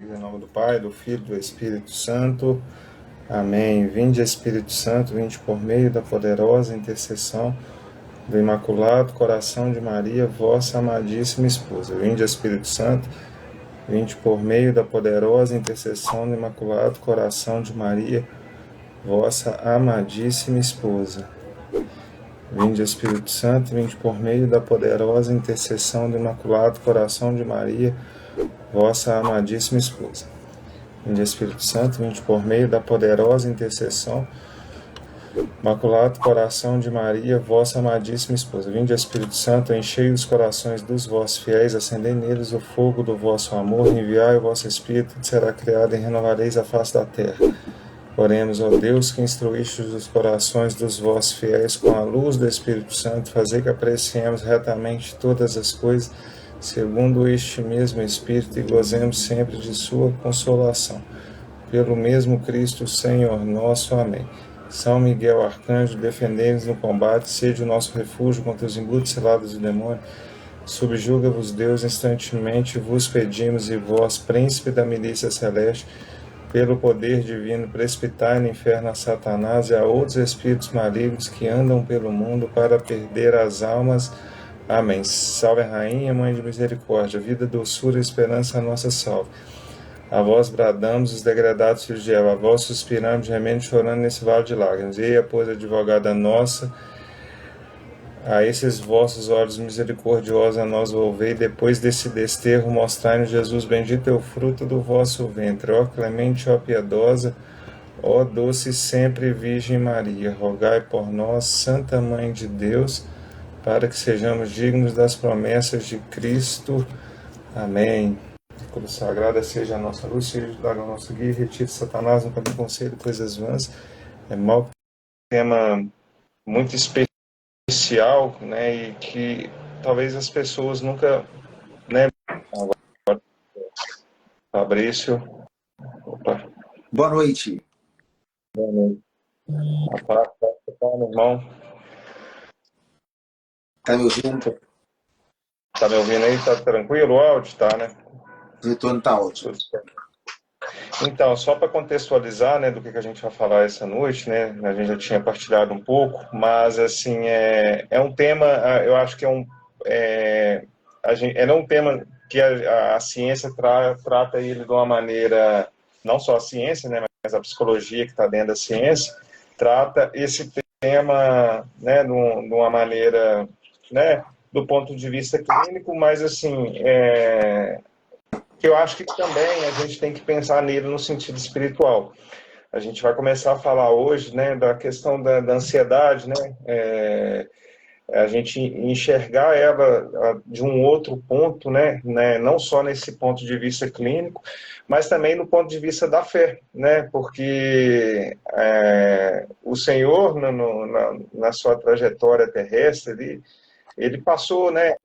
Em nome do Pai, do Filho e do Espírito Santo. Amém. Vinde, Espírito Santo, vinde por meio da poderosa intercessão do Imaculado Coração de Maria, vossa amadíssima esposa. Vinde, Espírito Santo, vinde por meio da poderosa intercessão do Imaculado Coração de Maria, vossa amadíssima esposa. Vinde, Espírito Santo, vinde por meio da poderosa intercessão do Imaculado Coração de Maria, vossa amadíssima esposa. Vinde, Espírito Santo, vinde por meio da poderosa intercessão do Imaculado Coração de Maria, vossa amadíssima esposa. Vinde, Espírito Santo, enchei os corações dos vossos fiéis, acendei neles o fogo do vosso amor, enviai o vosso Espírito, e será criado e renovareis a face da terra. Oremos, ó Deus, que instruíste os corações dos vossos fiéis com a luz do Espírito Santo, fazer que apreciemos retamente todas as coisas, segundo este mesmo Espírito, e gozemos sempre de sua consolação. Pelo mesmo Cristo, Senhor nosso. Amém. São Miguel Arcanjo, defendei-nos no combate, sede o nosso refúgio contra os embutes cilados do demônio. Subjuga-vos, Deus, instantemente vos pedimos, e vós, príncipe da milícia celeste, pelo poder divino, precipitai no inferno a Satanás e a outros espíritos malignos que andam pelo mundo para perder as almas. Amém. Salve a Rainha, Mãe de Misericórdia, vida, doçura e esperança, a nossa salve. A vós bradamos os degradados filhos de Eva, a vós suspiramos, gemendo e chorando nesse vale de lágrimas. Eia, pois, advogada nossa, a esses vossos olhos misericordiosos a nós volvei, depois desse desterro mostrai-nos Jesus, bendito é o fruto do vosso ventre. Ó clemente, ó piedosa, ó doce sempre Virgem Maria, rogai por nós, Santa Mãe de Deus, para que sejamos dignos das promessas de Cristo. Amém. Cruz sagrada seja a nossa luz, seja o nosso guia, retire Satanás no caminho conselho, coisas vãs. É mal tema muito especial, né, e que talvez as pessoas nunca, né, agora, Fabrício, opa. Boa noite. Boa noite. A paz, meu irmão. Tá me ouvindo? Tá me ouvindo aí? Tá tranquilo o áudio? Tá, né? O retorno tá ótimo. Então, só para contextualizar, né, do que a gente vai falar essa noite, né, a gente já tinha partilhado um pouco, mas, assim, é um tema, eu acho que é um tema que a ciência trata ele de uma maneira, não só a ciência, né, mas a psicologia que está dentro da ciência, trata esse tema, né, de uma maneira, né, do ponto de vista clínico, mas, assim, que eu acho que também a gente tem que pensar nele no sentido espiritual. A gente vai começar a falar hoje, né, da questão da ansiedade, né, a gente enxergar ela de um outro ponto, né, não só nesse ponto de vista clínico, mas também no ponto de vista da fé, né, porque o Senhor, na sua trajetória terrestre, ele passou, né,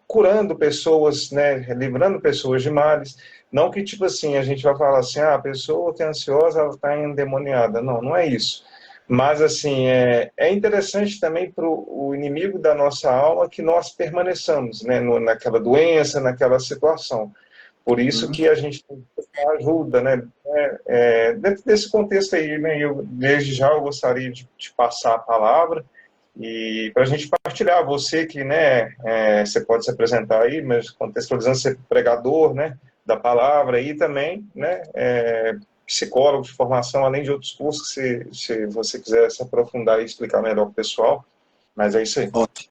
curando pessoas, né, livrando pessoas de males. Não que, tipo assim, a gente vai falar assim, a pessoa que é ansiosa, ela está endemoniada. Não, não é isso. Mas, assim, é interessante também para o inimigo da nossa alma que nós permaneçamos, né, naquela doença, naquela situação. Por isso que a gente tem que buscar ajuda, né? Dentro desse contexto aí, né, desde já eu gostaria de passar a palavra, e para a gente partilhar, você que, né, você pode se apresentar aí, mas contextualizando, ser pregador, né, da palavra, e também, né, psicólogo de formação, além de outros cursos, se você quiser se aprofundar e explicar melhor para o pessoal, mas é isso aí. Ótimo.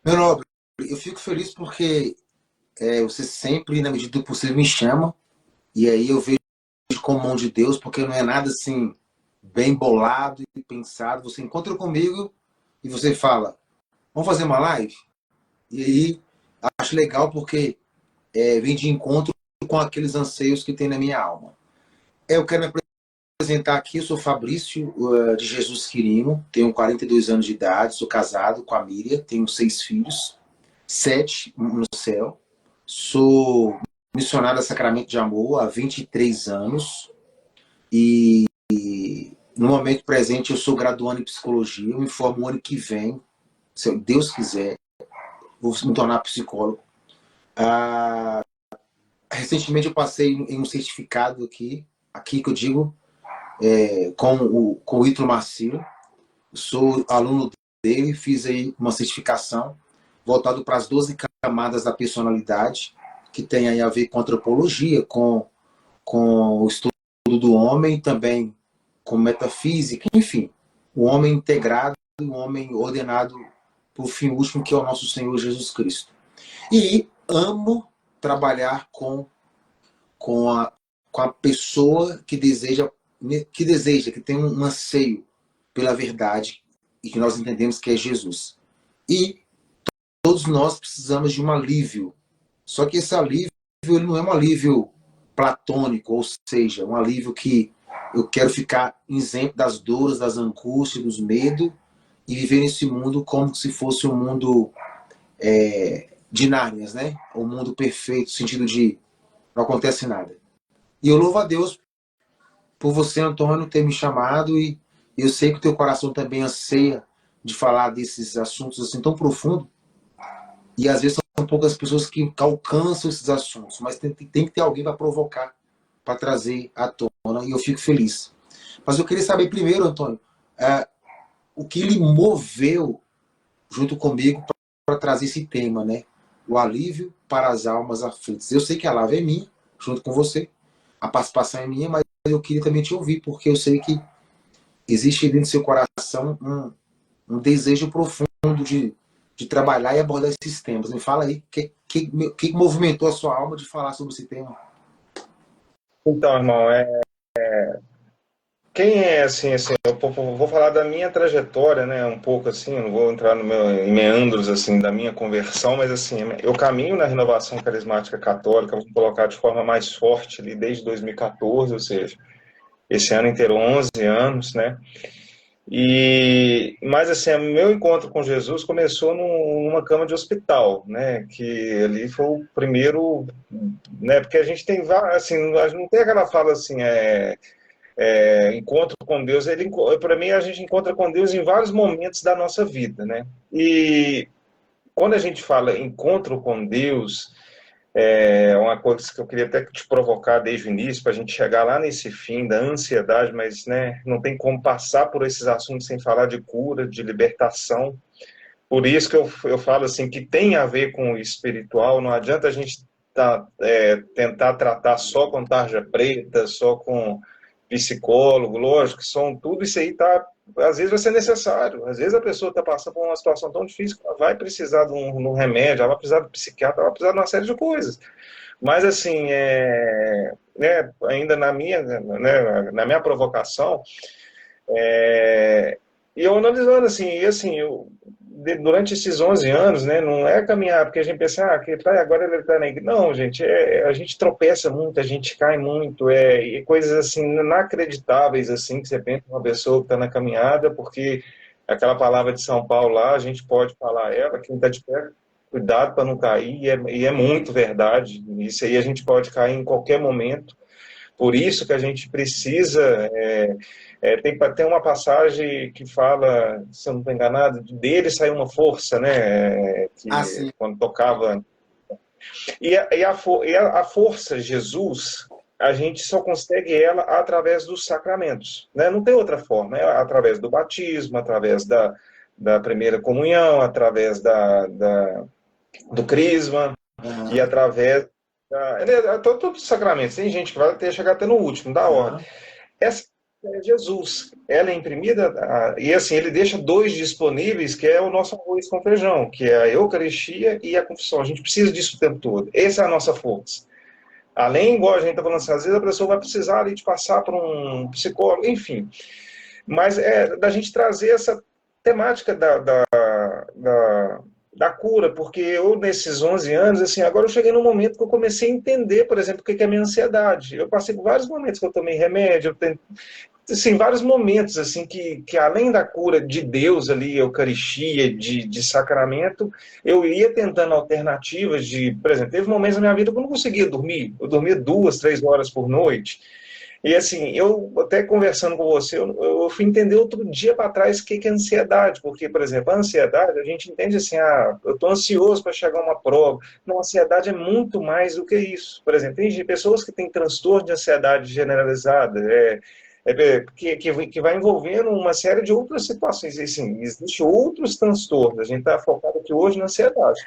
Meu nobre, eu fico feliz porque você sempre, na medida do possível, me chama, e aí eu vejo como mão de Deus, porque não é nada assim, bem bolado e pensado. Você encontra comigo e você fala, vamos fazer uma live? E aí, acho legal porque vem de encontro com aqueles anseios que tem na minha alma. Eu quero me apresentar aqui, eu sou Fabrício de Jesus Quirino, tenho 42 anos de idade, sou casado com a Miriam, tenho 6 filhos, 7 no céu, sou missionário da Sacramento de Amor há 23 anos e no momento presente eu sou graduando em psicologia, eu me formo o ano que vem, se Deus quiser, vou me tornar psicólogo. Recentemente eu passei em um certificado aqui que eu digo, com o Ítalo Marcilo. Sou aluno dele, fiz aí uma certificação voltado para as 12 camadas da personalidade, que tem aí a ver com antropologia, com o estudo do homem, também com metafísica, enfim, o homem integrado, o homem ordenado para o fim último, que é o nosso Senhor Jesus Cristo. E amo trabalhar com, a, com a pessoa que tem um anseio pela verdade e que nós entendemos que é Jesus. E todos nós precisamos de um alívio. Só que esse alívio ele não é um alívio platônico, ou seja, um alívio que eu quero ficar isento das dores, das angústias, dos medos e viver nesse mundo como se fosse um mundo de Nárnias, né? Um mundo perfeito, no sentido de não acontece nada. E eu louvo a Deus por você, Antônio, ter me chamado e eu sei que o teu coração também anseia de falar desses assuntos assim tão profundos e às vezes são poucas pessoas que alcançam esses assuntos, mas tem que ter alguém para provocar, para trazer à tona e eu fico feliz. Mas eu queria saber primeiro, Antônio, o que lhe moveu junto comigo para trazer esse tema, né? O alívio para as almas aflitas. Eu sei que a live é minha, junto com você, a participação é minha, mas eu queria também te ouvir, porque eu sei que existe dentro do seu coração um desejo profundo de trabalhar e abordar esses temas. Me fala aí, o que movimentou a sua alma de falar sobre esse tema? Então, irmão, quem é assim, eu vou falar da minha trajetória, né, um pouco assim, não vou entrar em meandros assim da minha conversão, mas assim, eu caminho na renovação carismática católica, vou colocar de forma mais forte ali desde 2014, ou seja, esse ano inteiro 11 anos, né? Mas assim, meu encontro com Jesus começou numa cama de hospital, né? Que ali foi o primeiro, né? Porque a gente tem assim, a gente não tem aquela fala assim, encontro com Deus. Para mim, a gente encontra com Deus em vários momentos da nossa vida, né? E quando a gente fala encontro com Deus, é uma coisa que eu queria até te provocar desde o início, para a gente chegar lá nesse fim da ansiedade, mas né, não tem como passar por esses assuntos sem falar de cura, de libertação. Por isso que eu falo assim, que tem a ver com o espiritual, não adianta a gente tentar tratar só com tarja preta, só com psicólogo, lógico, são tudo isso aí às vezes vai ser necessário, às vezes a pessoa está passando por uma situação tão difícil que ela vai precisar de um remédio, ela vai precisar de psiquiatra, ela vai precisar de uma série de coisas. Mas assim, ainda na minha provocação, e eu analisando assim, durante esses 11 anos, né, não é caminhar, porque a gente pensa, agora ele está na igreja. Não, gente, a gente tropeça muito, a gente cai muito, e coisas assim, inacreditáveis, assim, que você pensa uma pessoa que está na caminhada, porque aquela palavra de São Paulo lá, a gente pode falar ela, quem está de pé, cuidado para não cair, e é muito verdade, isso aí a gente pode cair em qualquer momento, por isso que a gente precisa... tem uma passagem que fala, se eu não estou enganado, dele saiu uma força, né? Sim. Quando tocava. A força, Jesus, a gente só consegue ela através dos sacramentos, né? Não tem outra forma, é através do batismo, através da primeira comunhão, através do crisma, e através todos os sacramentos. Tem gente que vai chegar até no último, da ordem. Essa é Jesus. Ela é imprimida, e assim, ele deixa dois disponíveis, que é o nosso arroz com feijão, que é a Eucaristia e a confissão. A gente precisa disso o tempo todo. Essa é a nossa força. Além, igual a gente está falando assim, às vezes a pessoa vai precisar ali, de passar por um psicólogo, enfim. Mas da gente trazer essa temática da cura, porque eu, nesses 11 anos, assim, agora eu cheguei num momento que eu comecei a entender, por exemplo, o que é a minha ansiedade. Eu passei por vários momentos que eu tomei remédio, assim, vários momentos, assim, que além da cura de Deus ali, Eucaristia, de sacramento, eu ia tentando alternativas por exemplo, teve momentos na minha vida que eu não conseguia dormir, eu dormia 2, 3 horas por noite, E assim, eu até conversando com você, eu fui entender outro dia para trás o que é ansiedade, porque, por exemplo, a ansiedade, a gente entende assim, eu estou ansioso para chegar a uma prova. Não, a ansiedade é muito mais do que isso. Por exemplo, tem pessoas que têm transtorno de ansiedade generalizada, que vai envolvendo uma série de outras situações. E, assim, existem outros transtornos. A gente está focado aqui hoje na ansiedade.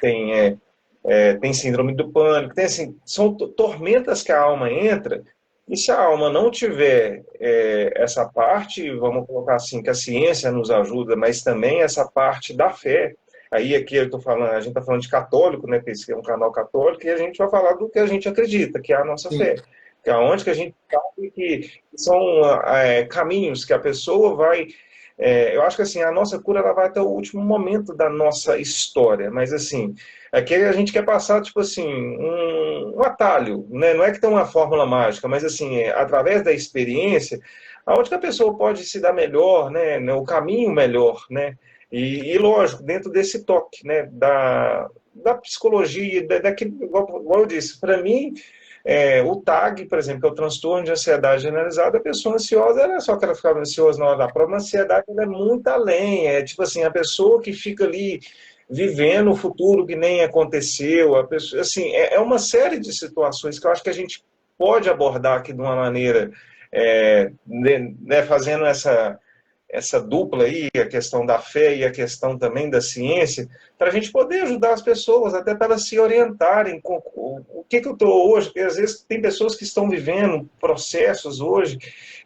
Tem síndrome do pânico, tem assim, são tormentas que a alma entra, e se a alma não tiver essa parte, vamos colocar assim, que a ciência nos ajuda, mas também essa parte da fé, aí aqui eu tô falando, a gente está falando de católico, né, que esse é um canal católico, e a gente vai falar do que a gente acredita, que é a nossa Sim, fé, que é onde que a gente sabe que são caminhos que a pessoa vai eu acho que assim, a nossa cura ela vai até o último momento da nossa história, mas assim, aqui a gente quer passar, tipo assim, um atalho, né? Não é que tem uma fórmula mágica, mas assim, através da experiência, aonde que a pessoa pode se dar melhor, né? O caminho melhor, né? E lógico, dentro desse toque, né? Da psicologia, daquilo, igual eu disse, para mim, o TAG, por exemplo, que é o transtorno de ansiedade generalizada, a pessoa ansiosa, ela é só que ela ficava ansiosa na hora da prova, a ansiedade ela é muito além, é tipo assim, a pessoa que fica ali vivendo o futuro que nem aconteceu, a pessoa, assim, é uma série de situações que eu acho que a gente pode abordar aqui de uma maneira, fazendo essa dupla aí, a questão da fé e a questão também da ciência, para a gente poder ajudar as pessoas, até para elas se orientarem com o que eu estou hoje, porque às vezes tem pessoas que estão vivendo processos hoje,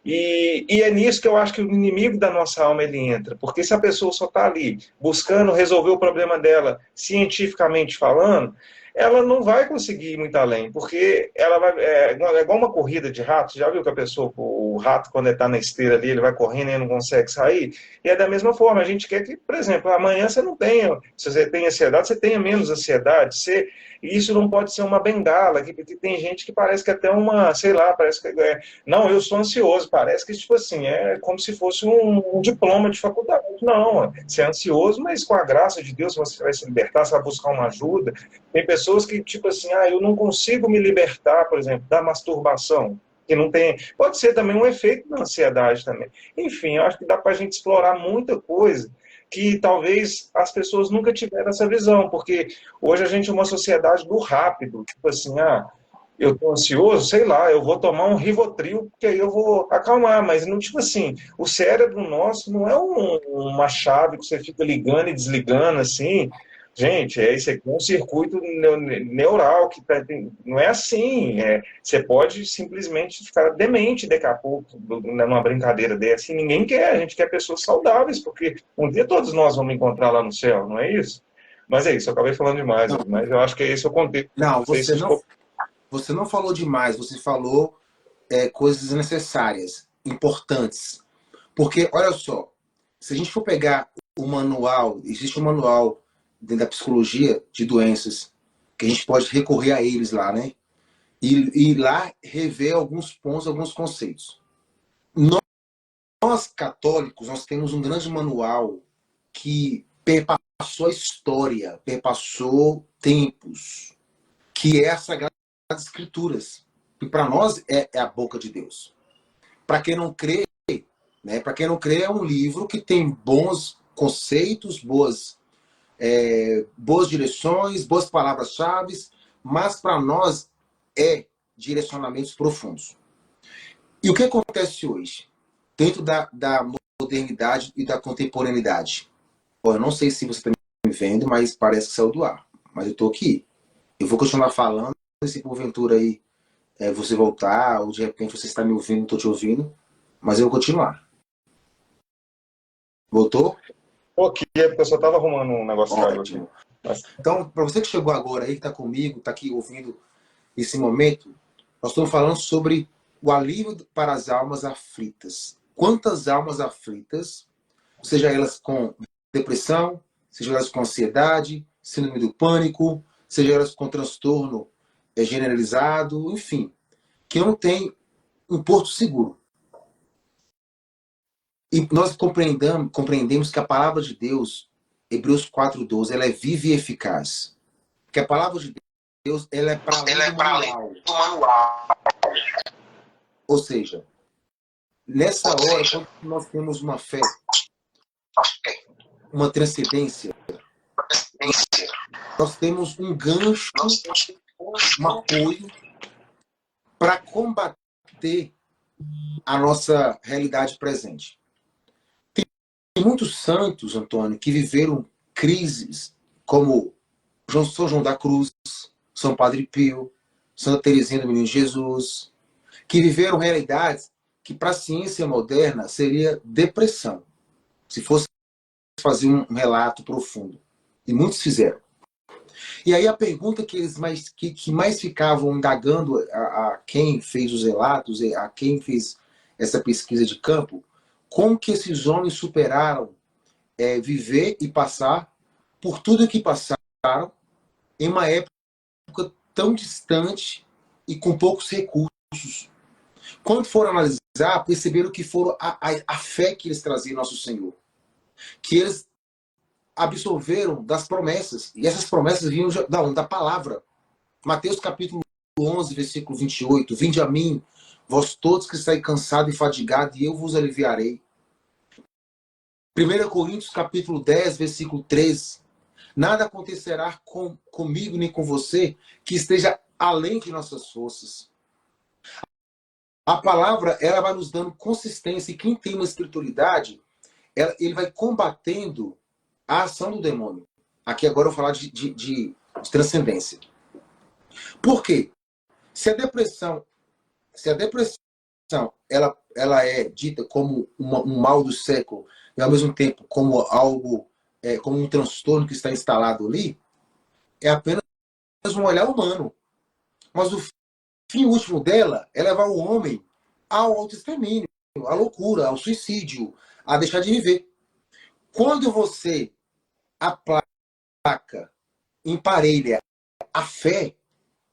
e é nisso que eu acho que o inimigo da nossa alma ele entra, porque se a pessoa só está ali buscando resolver o problema dela cientificamente falando, ela não vai conseguir ir muito além, porque ela vai. É igual uma corrida de rato, já viu que a pessoa, o rato, quando ele está na esteira ali, ele vai correndo e não consegue sair? E é da mesma forma, a gente quer que, por exemplo, amanhã você não tenha, se você tem ansiedade, você tenha menos ansiedade, e isso não pode ser uma bengala, que tem gente que parece que até uma, sei lá, parece que não, eu sou ansioso, parece que, tipo assim, é como se fosse um diploma de faculdade. Não, você é ansioso, mas com a graça de Deus você vai se libertar, você vai buscar uma ajuda. Tem pessoas que, tipo assim, eu não consigo me libertar, por exemplo, da masturbação, que não tem. Pode ser também um efeito da ansiedade também. Enfim, eu acho que dá para a gente explorar muita coisa que talvez as pessoas nunca tiveram essa visão, porque hoje a gente é uma sociedade do rápido, tipo assim, eu estou ansioso, sei lá, eu vou tomar um Rivotril, porque aí eu vou acalmar, mas não, tipo assim, o cérebro nosso não é uma chave que você fica ligando e desligando, assim, gente, isso aqui é um circuito neural, não é assim, você pode simplesmente ficar demente daqui a pouco, numa brincadeira dessa, e ninguém quer, a gente quer pessoas saudáveis, porque um dia todos nós vamos encontrar lá no céu, não é isso? Mas é isso, eu acabei falando demais, não, mas eu acho que esse é o contexto, não, não sei se ficou. você não falou demais, você falou coisas necessárias, importantes. Porque, olha só, se a gente for pegar o manual, existe um manual dentro da psicologia de doenças, que a gente pode recorrer a eles lá, né? E lá rever alguns pontos, alguns conceitos. Nós, católicos, nós temos um grande manual que perpassou a história, perpassou tempos, que é as Sagradas Escrituras. E para nós é a boca de Deus. Para quem não crê, né? Para quem não crê, é um livro que tem bons conceitos, boas direções, boas palavras-chave, mas para nós é direcionamentos profundos. E o que acontece hoje? Dentro da modernidade e da contemporaneidade. Bom, eu não sei se você está me vendo, mas parece que saiu do ar. Mas eu estou aqui. Eu vou continuar falando, se porventura aí você voltar, ou de repente você está me ouvindo, não estou te ouvindo, mas eu vou continuar. Voltou? Ok, é porque eu só tava arrumando um negócio que caiu aqui. Ótimo. Mas, Então, para você que chegou agora aí, que está comigo, está aqui ouvindo esse momento, nós estamos falando sobre o alívio para as almas aflitas. Quantas almas aflitas, seja elas com depressão, seja elas com ansiedade, síndrome do pânico, seja elas com transtorno generalizado, enfim, que não tem um porto seguro. E nós compreendemos que a palavra de Deus, Hebreus 4:12, ela é viva e eficaz. Que a palavra de Deus, ela é para além do manual. Ou seja, nessa hora, quando nós temos uma fé, uma transcendência, nós temos um gancho, um apoio para combater a nossa realidade presente. Tem muitos santos, Antônio, que viveram crises como São João da Cruz, São Padre Pio, Santa Teresinha do Menino Jesus, que viveram realidades que para a ciência moderna seria depressão, se fosse fazer um relato profundo. E muitos fizeram. E aí a pergunta que eles mais ficavam indagando a quem fez os relatos, a quem fez essa pesquisa de campo, como que esses homens superaram viver e passar por tudo que passaram em uma época tão distante e com poucos recursos. Quando foram analisar, perceberam que foram a fé que eles traziam ao nosso Senhor. Que eles absorveram das promessas. E essas promessas vinham da onde? Da palavra. Mateus capítulo 11, versículo 28. Vinde a mim, vós todos que estáis cansados e fadigados, e eu vos aliviarei. 1 Coríntios capítulo 10, versículo 13. Nada acontecerá comigo nem com você que esteja além de nossas forças. A palavra, ela vai nos dando consistência. E quem tem uma espiritualidade, ele vai combatendo a ação do demônio. Aqui agora eu vou falar de transcendência. Por quê? Se a depressão ela é dita como um mal do século e ao mesmo tempo como algo, como um transtorno que está instalado ali, é apenas um olhar humano. Mas o fim último dela é levar o homem ao autoextermínio, à loucura, ao suicídio, a deixar de viver. Quando você aplaca, emparelha a fé,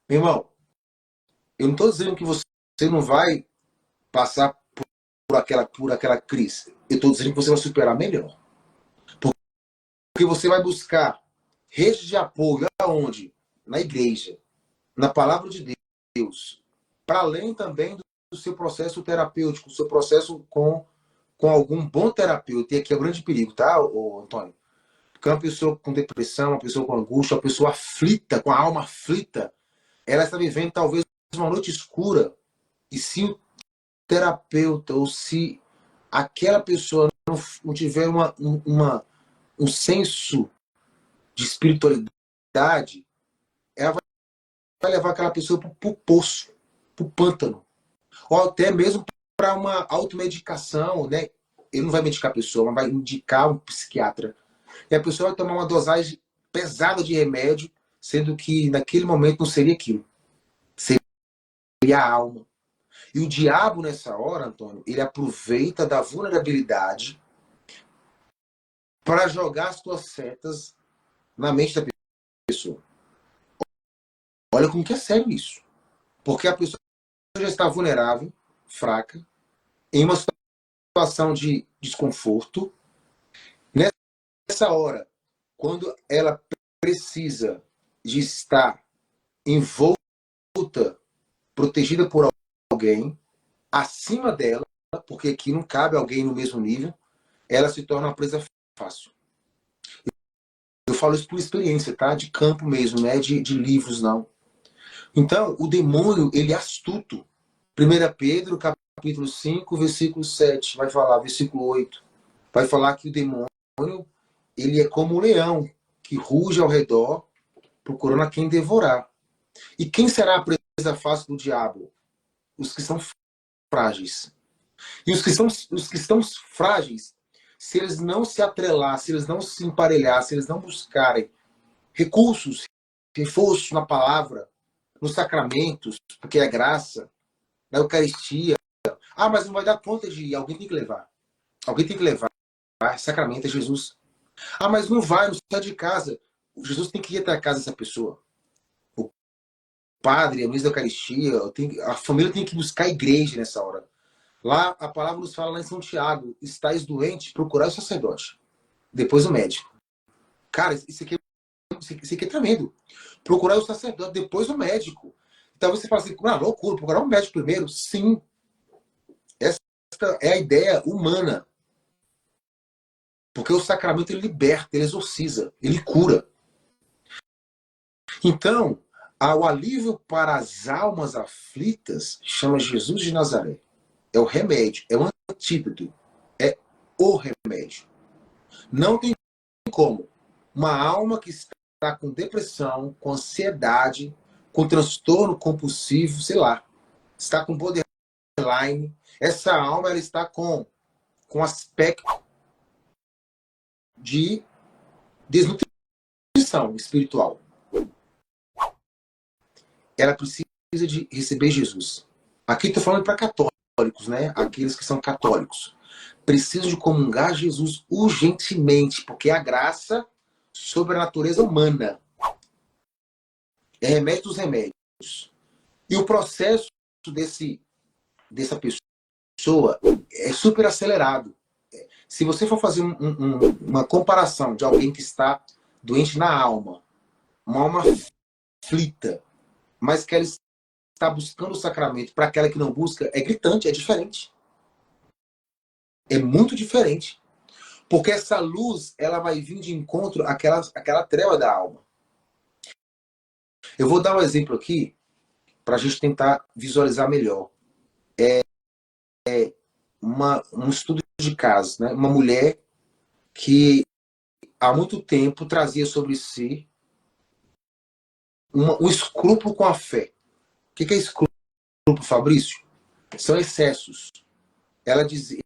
meu irmão, eu não estou dizendo que você não vai passar por aquela crise. Eu estou dizendo que você vai superar melhor. Porque você vai buscar redes de apoio aonde? Na igreja, na palavra de Deus, para além também do seu processo terapêutico, do seu processo com algum bom terapeuta. E aqui é o grande perigo, tá, Antônio? Porque uma pessoa com depressão, uma pessoa com angústia, uma pessoa aflita, com a alma aflita, ela está vivendo talvez uma noite escura. E se o terapeuta, ou se aquela pessoa não tiver um senso de espiritualidade, ela vai levar aquela pessoa para o poço, para o pântano. Ou até mesmo para uma automedicação, né? Ele não vai medicar a pessoa, mas vai indicar um psiquiatra. E a pessoa vai tomar uma dosagem pesada de remédio, sendo que naquele momento não seria aquilo. Seria a alma. E o diabo, nessa hora, Antônio, ele aproveita da vulnerabilidade para jogar as suas setas na mente da pessoa. Olha como que é sério isso. Porque a pessoa já está vulnerável, fraca, em uma situação de desconforto. Nessa hora, quando ela precisa de estar envolta, protegida por alguém, acima dela, porque aqui não cabe alguém no mesmo nível, ela se torna uma presa fácil. Eu falo isso por experiência, tá? De campo mesmo, não é de livros, não. Então, o demônio, ele é astuto. 1 Pedro, capítulo 5, versículo 7, vai falar, versículo 8, vai falar que o demônio, ele é como um leão, que ruge ao redor, procurando a quem devorar. E quem será a presa fácil do diabo? Os que são frágeis. E os que estão frágeis, se eles não se atrelar, se eles não se emparelhar, se eles não buscarem recursos, reforço na palavra, nos sacramentos, porque é graça, na Eucaristia. Ah, mas não vai dar conta de ir. Alguém tem que levar. Alguém tem que levar. Sacramento é Jesus. Ah, mas não vai, não sai de casa. Jesus tem que ir até a casa dessa pessoa. O padre, a missa da Eucaristia, a família tem que buscar a igreja nessa hora. Lá, a palavra nos fala lá em São Tiago, estáis doentes, procurai o sacerdote. Depois o médico. Cara, isso aqui é tremendo. Procurar o sacerdote, depois o médico. Então você fala assim, loucura, procurar um médico primeiro? Sim. Essa é a ideia humana. Porque o sacramento ele liberta, ele exorciza, ele cura. Então, o alívio para as almas aflitas chama Jesus de Nazaré. É o remédio, é o antídoto, é o remédio. Não tem como uma alma que está com depressão, com ansiedade, com transtorno compulsivo, sei lá, está com borderline, essa alma ela está com aspecto de desnutrição espiritual. Ela precisa de receber Jesus. Aqui estou falando para católicos, né? Aqueles que são católicos. Precisam de comungar Jesus urgentemente, porque é a graça sobre a natureza humana. É remédio dos remédios. E o processo dessa pessoa é super acelerado. Se você for fazer uma comparação de alguém que está doente na alma, uma alma aflita, mas que ela está buscando o sacramento, para aquela que não busca, é gritante, é diferente. É muito diferente. Porque essa luz, ela vai vir de encontro àquela treva da alma. Eu vou dar um exemplo aqui, para a gente tentar visualizar melhor. Um estudo de caso, né? Uma mulher que há muito tempo trazia sobre si um escrúpulo com a fé. O que é escrúpulo, Fabrício? São excessos. Ela dizia,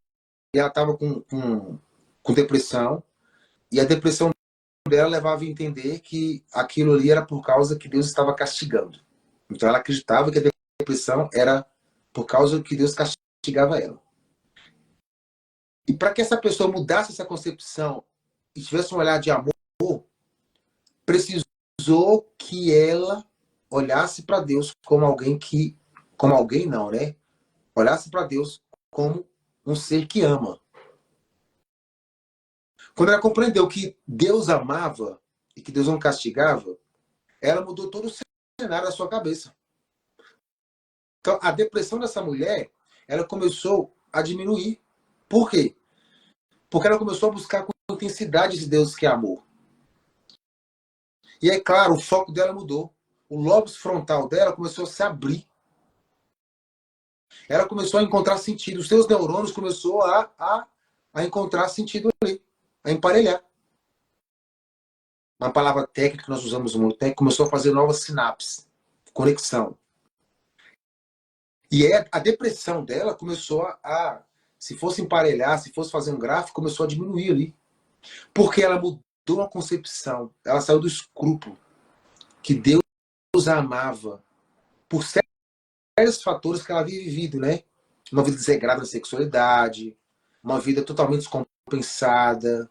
ela estava com depressão, e a depressão dela levava a entender que aquilo ali era por causa que Deus estava castigando. Então ela acreditava que a depressão era por causa que Deus castigava ela. E para que essa pessoa mudasse essa concepção e tivesse um olhar de amor, precisou que ela olhasse para Deus como alguém não, né? Olhasse para Deus como um ser que ama. Quando ela compreendeu que Deus amava e que Deus não castigava, ela mudou todo o cenário da sua cabeça. Então, a depressão dessa mulher, ela começou a diminuir. Por quê? Porque ela começou a buscar com intensidade esse Deus que é amor. E é claro, o foco dela mudou. O lóbulo frontal dela começou a se abrir. Ela começou a encontrar sentido. Os seus neurônios começaram a encontrar sentido ali, a emparelhar. Uma palavra técnica que nós usamos muito, né? Começou a fazer novas sinapses, conexão. E a depressão dela começou se fosse emparelhar, se fosse fazer um gráfico, começou a diminuir ali. Porque ela mudou a concepção. Ela saiu do escrúpulo. Que Deus a amava. Por sérios fatores que ela havia vivido, né? Uma vida desregrada na sexualidade, uma vida totalmente descompensada.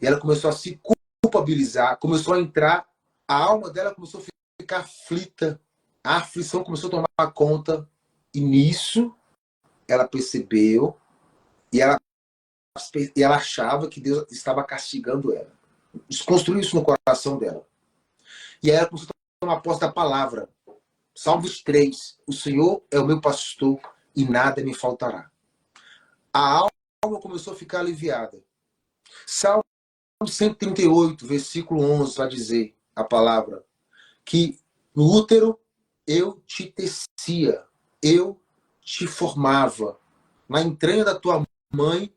E ela começou a se culpabilizar, começou a entrar, a alma dela começou a ficar aflita, a aflição começou a tomar conta, e nisso ela percebeu e ela achava que Deus estava castigando ela. Desconstruiu isso no coração dela. E aí ela começou a tomar posse da palavra. Salmos 3. O Senhor é o meu pastor e nada me faltará. A alma começou a ficar aliviada. Salmo 138, versículo 11, vai dizer a palavra que no útero eu te tecia, eu te formava. Na entranha da tua mãe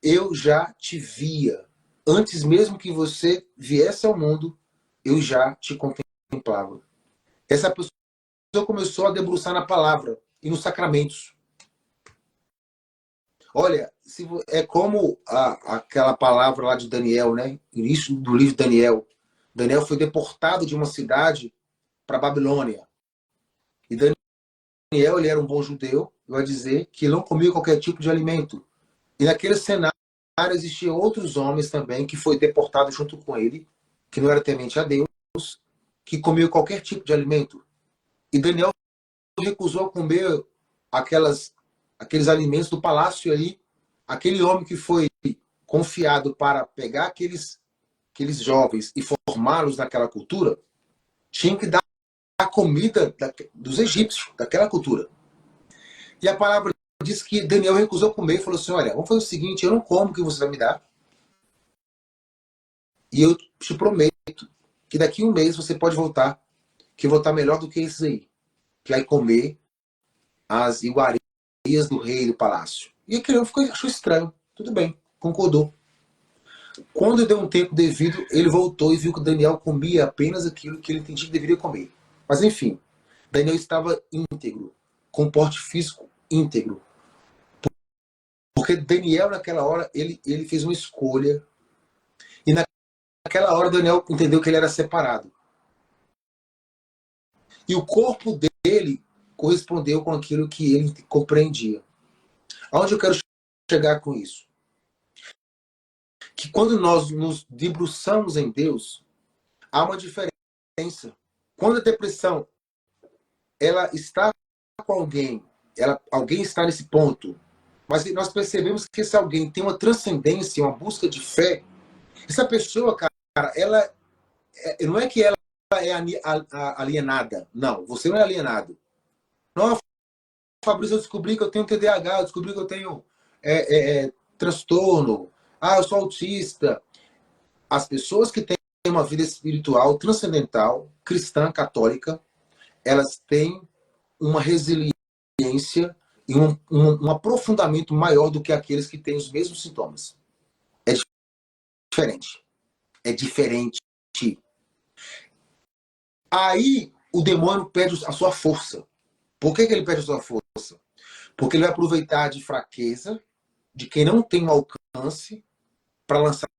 eu já te via. Antes mesmo que você viesse ao mundo, eu já te contemplava. Essa pessoa começou a debruçar na palavra e nos sacramentos. Olha, é como aquela palavra lá de Daniel, né? Início do livro de Daniel. Daniel foi deportado de uma cidade para Babilônia. E Daniel, ele era um bom judeu, vai dizer que não comia qualquer tipo de alimento. E naquele cenário existiam outros homens também que foi deportado junto com ele, que não era temente a Deus, que comiam qualquer tipo de alimento. E Daniel recusou comer aqueles alimentos do palácio aí. Aquele homem que foi confiado para pegar aqueles jovens e formá-los naquela cultura, tinha que dar a comida dos egípcios, daquela cultura. E a palavra diz que Daniel recusou comer e falou assim, olha, vamos fazer o seguinte, eu não como o que você vai me dar. E eu te prometo que daqui a um mês você pode voltar, que eu vou estar melhor do que esses aí. Que vai comer as iguarias do rei do palácio. E aquele homem achou estranho. Tudo bem, concordou. Quando deu um tempo devido, ele voltou e viu que Daniel comia apenas aquilo que ele entendia que deveria comer. Mas enfim, Daniel estava íntegro, com porte físico íntegro. Porque Daniel, naquela hora, ele fez uma escolha. E naquela hora, Daniel entendeu que ele era separado. E o corpo dele correspondeu com aquilo que ele compreendia. Aonde eu quero chegar com isso? Que quando nós nos debruçamos em Deus, há uma diferença. Quando a depressão ela está com alguém, alguém está nesse ponto, mas nós percebemos que esse alguém tem uma transcendência, uma busca de fé. Essa pessoa, cara, ela não é que ela é alienada. Não, você não é alienado. Não, Fabrício, eu descobri que eu tenho TDAH, eu descobri que eu tenho transtorno. Ah, eu sou autista. As pessoas que têm uma vida espiritual transcendental, cristã, católica, elas têm uma resiliência e um aprofundamento maior do que aqueles que têm os mesmos sintomas. É diferente. É diferente. Aí o demônio perde a sua força. Por que ele perde a sua força? Porque ele vai aproveitar de fraqueza, de quem não tem um alcance, para lançar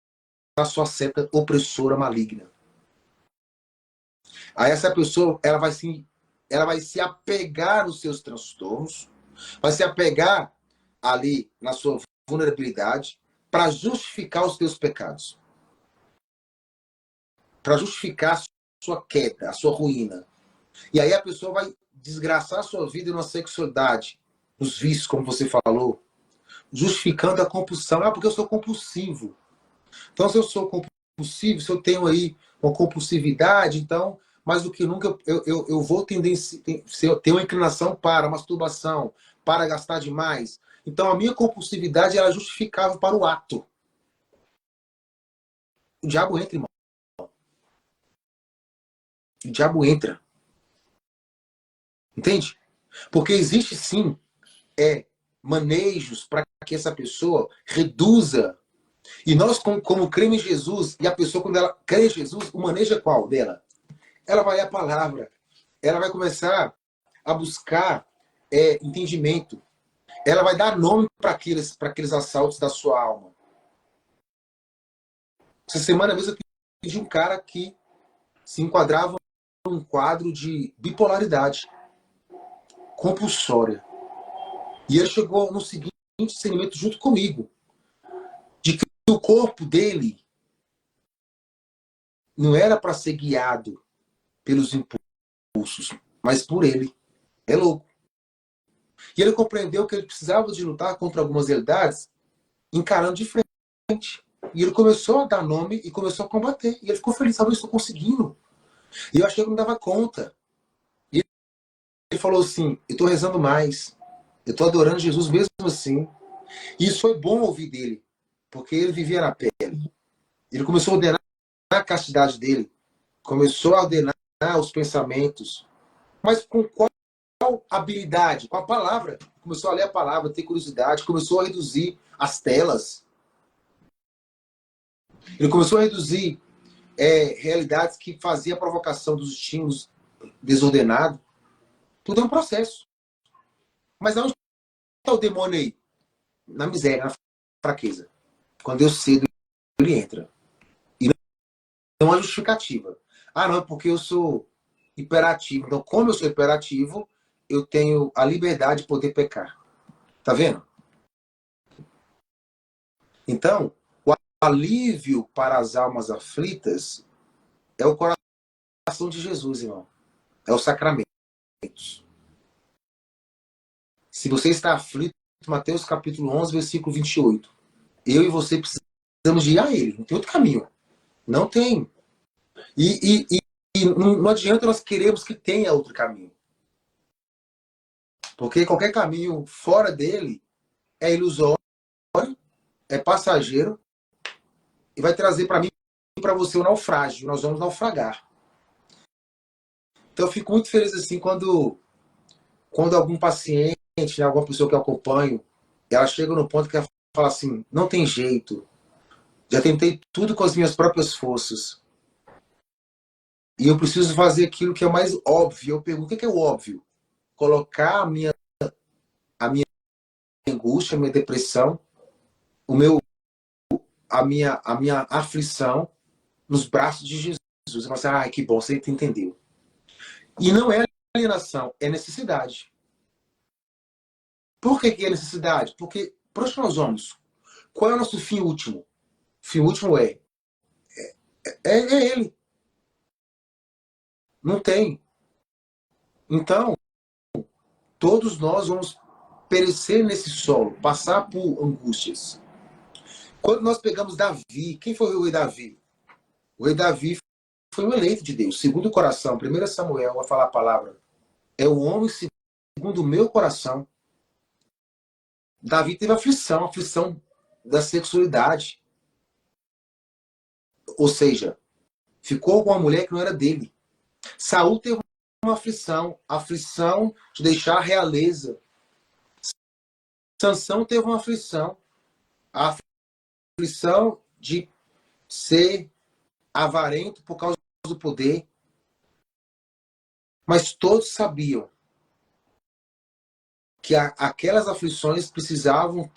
a sua seta opressora maligna. Aí essa pessoa ela vai se apegar nos seus transtornos, vai se apegar ali na sua vulnerabilidade para justificar os seus pecados. Para justificar a sua queda, a sua ruína. E aí a pessoa vai desgraçar a sua vida na sexualidade, nos vícios, como você falou, justificando a compulsão. Ah, porque eu sou compulsivo. Então, se eu sou compulsivo, se eu tenho aí uma compulsividade, então, mais do que nunca, eu vou ter uma inclinação para a masturbação, para gastar demais. Então, a minha compulsividade era justificável para o ato. O diabo entra, irmão. O diabo entra. Entende? Porque existe, sim, manejos para que essa pessoa reduza. E nós, como cremos em Jesus, e a pessoa, quando ela crê em Jesus, o manejo é qual dela? Ela vai à palavra. Ela vai começar a buscar entendimento. Ela vai dar nome para aqueles assaltos da sua alma. Essa semana mesmo eu pedi um cara que se enquadrava num quadro de bipolaridade compulsória. E ele chegou no seguinte discernimento junto comigo, de que o corpo dele não era para ser guiado pelos impulsos, mas por ele. É louco. E ele compreendeu que ele precisava de lutar contra algumas realidades encarando de frente. E ele começou a dar nome e começou a combater. E ele ficou feliz, sabe, eu estou conseguindo. E eu achei que não dava conta. E ele falou assim, eu estou rezando mais. Eu estou adorando Jesus mesmo assim. E isso foi bom ouvir dele, porque ele vivia na pele. Ele começou a ordenar a castidade dele. Começou a ordenar os pensamentos. Mas com qual habilidade? Com a palavra. Começou a ler a palavra, ter curiosidade. Começou a reduzir as telas. Ele começou a reduzir realidades que faziam a provocação dos estímulos desordenados. Tudo é um processo. Mas onde está o demônio aí? Na miséria, na fraqueza. Quando eu cedo, ele entra. E não há justificativa. Ah, não, porque eu sou hiperativo. Então, como eu sou hiperativo, eu tenho a liberdade de poder pecar. Tá vendo? Então, o alívio para as almas aflitas é o coração de Jesus, irmão. É os sacramentos. Se você está aflito, Mateus capítulo 11, versículo 28. Eu e você precisamos de ir a ele. Não tem outro caminho. Não tem. E não adianta nós queremos que tenha outro caminho. Porque qualquer caminho fora dele é ilusório, é passageiro e vai trazer para mim e para você o naufrágio. Nós vamos naufragar. Então eu fico muito feliz assim quando algum paciente, né, alguma pessoa que eu acompanho, ela chega no ponto que ela fala assim, não tem jeito, já tentei tudo com as minhas próprias forças e eu preciso fazer aquilo que é o mais óbvio. Eu pergunto, o que é o óbvio? Colocar a minha angústia, a minha depressão, o meu, a minha aflição nos braços de Jesus. Eu falo assim, ah, que bom, você entendeu. E não é alienação, é necessidade. Por que é necessidade? Porque, para onde nós vamos? Qual é o nosso fim último? O fim último é ele. Não tem. Então, todos nós vamos perecer nesse solo, passar por angústias. Quando nós pegamos Davi, quem foi o rei Davi? O rei Davi foi o eleito de Deus, segundo o coração. 1 Samuel vai falar a palavra. É o homem segundo o meu coração. Davi teve aflição da sexualidade. Ou seja, ficou com uma mulher que não era dele. Saul teve uma aflição de deixar a realeza. Sansão teve uma a aflição de ser avarento por causa do poder. Mas todos sabiam que aquelas aflições precisavam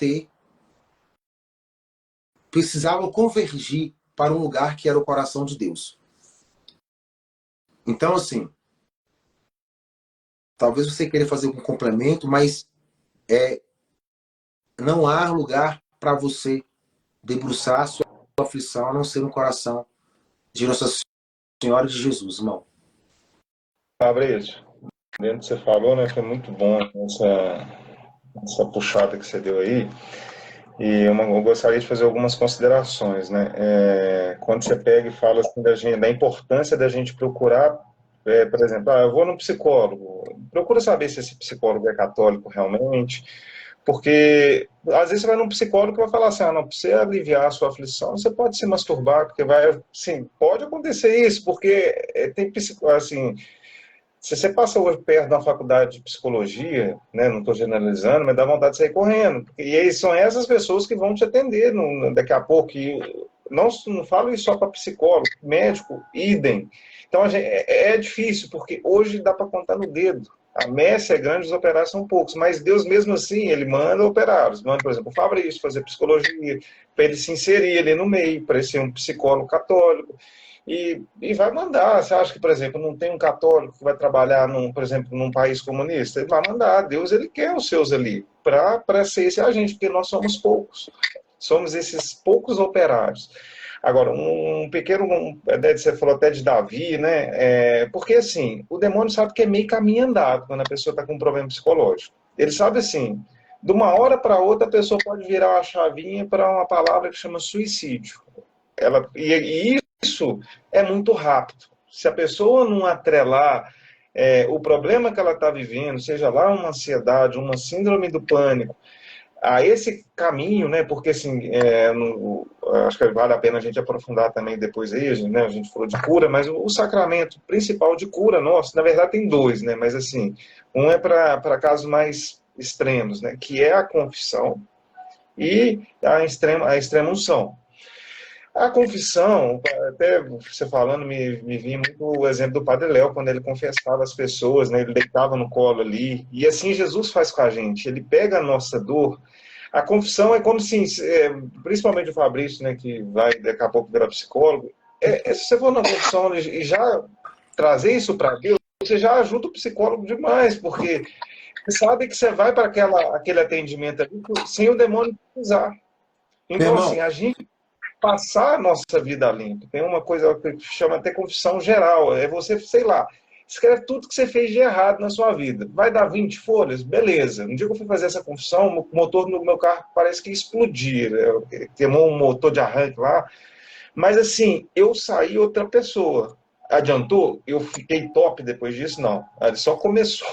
convergir para um lugar que era o coração de Deus. Então, assim, talvez você queira fazer um complemento, mas não há lugar para você debruçar a sua aflição a não ser no coração de Nossa Senhora de Jesus, irmão. Fabrício, dentro do que você falou, né, foi muito bom essa puxada que você deu aí. E eu gostaria de fazer algumas considerações, né? Quando você pega e fala assim, da importância da gente procurar, por exemplo, eu vou no psicólogo, procura saber se esse psicólogo é católico realmente, porque às vezes você vai num psicólogo que vai falar assim, não, para você aliviar a sua aflição, você pode se masturbar, porque sim, pode acontecer isso, porque tem assim, se você passa hoje perto da faculdade de psicologia, né, não estou generalizando, mas dá vontade de sair correndo. E aí são essas pessoas que vão te atender daqui a pouco. E não falo isso só para psicólogo, médico, idem. Então é difícil, porque hoje dá para contar no dedo. A messe é grande, os operários são poucos, mas Deus mesmo assim, ele manda operários. Manda, por exemplo, o Fabrício fazer psicologia, para ele se inserir ali no meio, para ele ser um psicólogo católico. E vai mandar. Você acha que, por exemplo, não tem um católico que vai trabalhar, por exemplo, num país comunista? Ele vai mandar. Deus, ele quer os seus ali para ser esse agente, porque nós somos poucos. Somos esses poucos operários. Agora, você falou até de Davi, né? Porque, assim, o demônio sabe que é meio caminho andado quando a pessoa está com um problema psicológico. Ele sabe, assim, de uma hora para outra, a pessoa pode virar uma chavinha para uma palavra que chama suicídio. E isso é muito rápido. Se a pessoa não atrelar o problema que ela está vivendo, seja lá uma ansiedade, uma síndrome do pânico, a esse caminho, né? Porque assim, acho que vale a pena a gente aprofundar também depois aí, a gente falou de cura, mas o sacramento principal de cura nosso, na verdade tem dois, né? Mas assim, um é para casos mais extremos, né? Que é a confissão e a extrema unção. A confissão, até você falando, me vinha muito o exemplo do Padre Léo, quando ele confessava as pessoas, né, ele deitava no colo ali, e assim Jesus faz com a gente, ele pega a nossa dor. A confissão é como se, principalmente o Fabrício, né, que vai daqui a pouco virar psicólogo, se você for na confissão e já trazer isso para Deus, você já ajuda o psicólogo demais, porque você sabe que você vai para aquele atendimento ali sem o demônio precisar. Então, assim, a gente passar a nossa vida limpa. Tem uma coisa que chama até confissão geral. É você, sei lá, escreve tudo que você fez de errado na sua vida. Vai dar 20 folhas? Beleza. Um dia que eu fui fazer essa confissão, o motor do meu carro parece que explodia. Queimou um motor de arranque lá. Mas assim, eu saí outra pessoa. adiantou? Eu fiquei top depois disso? Não. Ele só começou,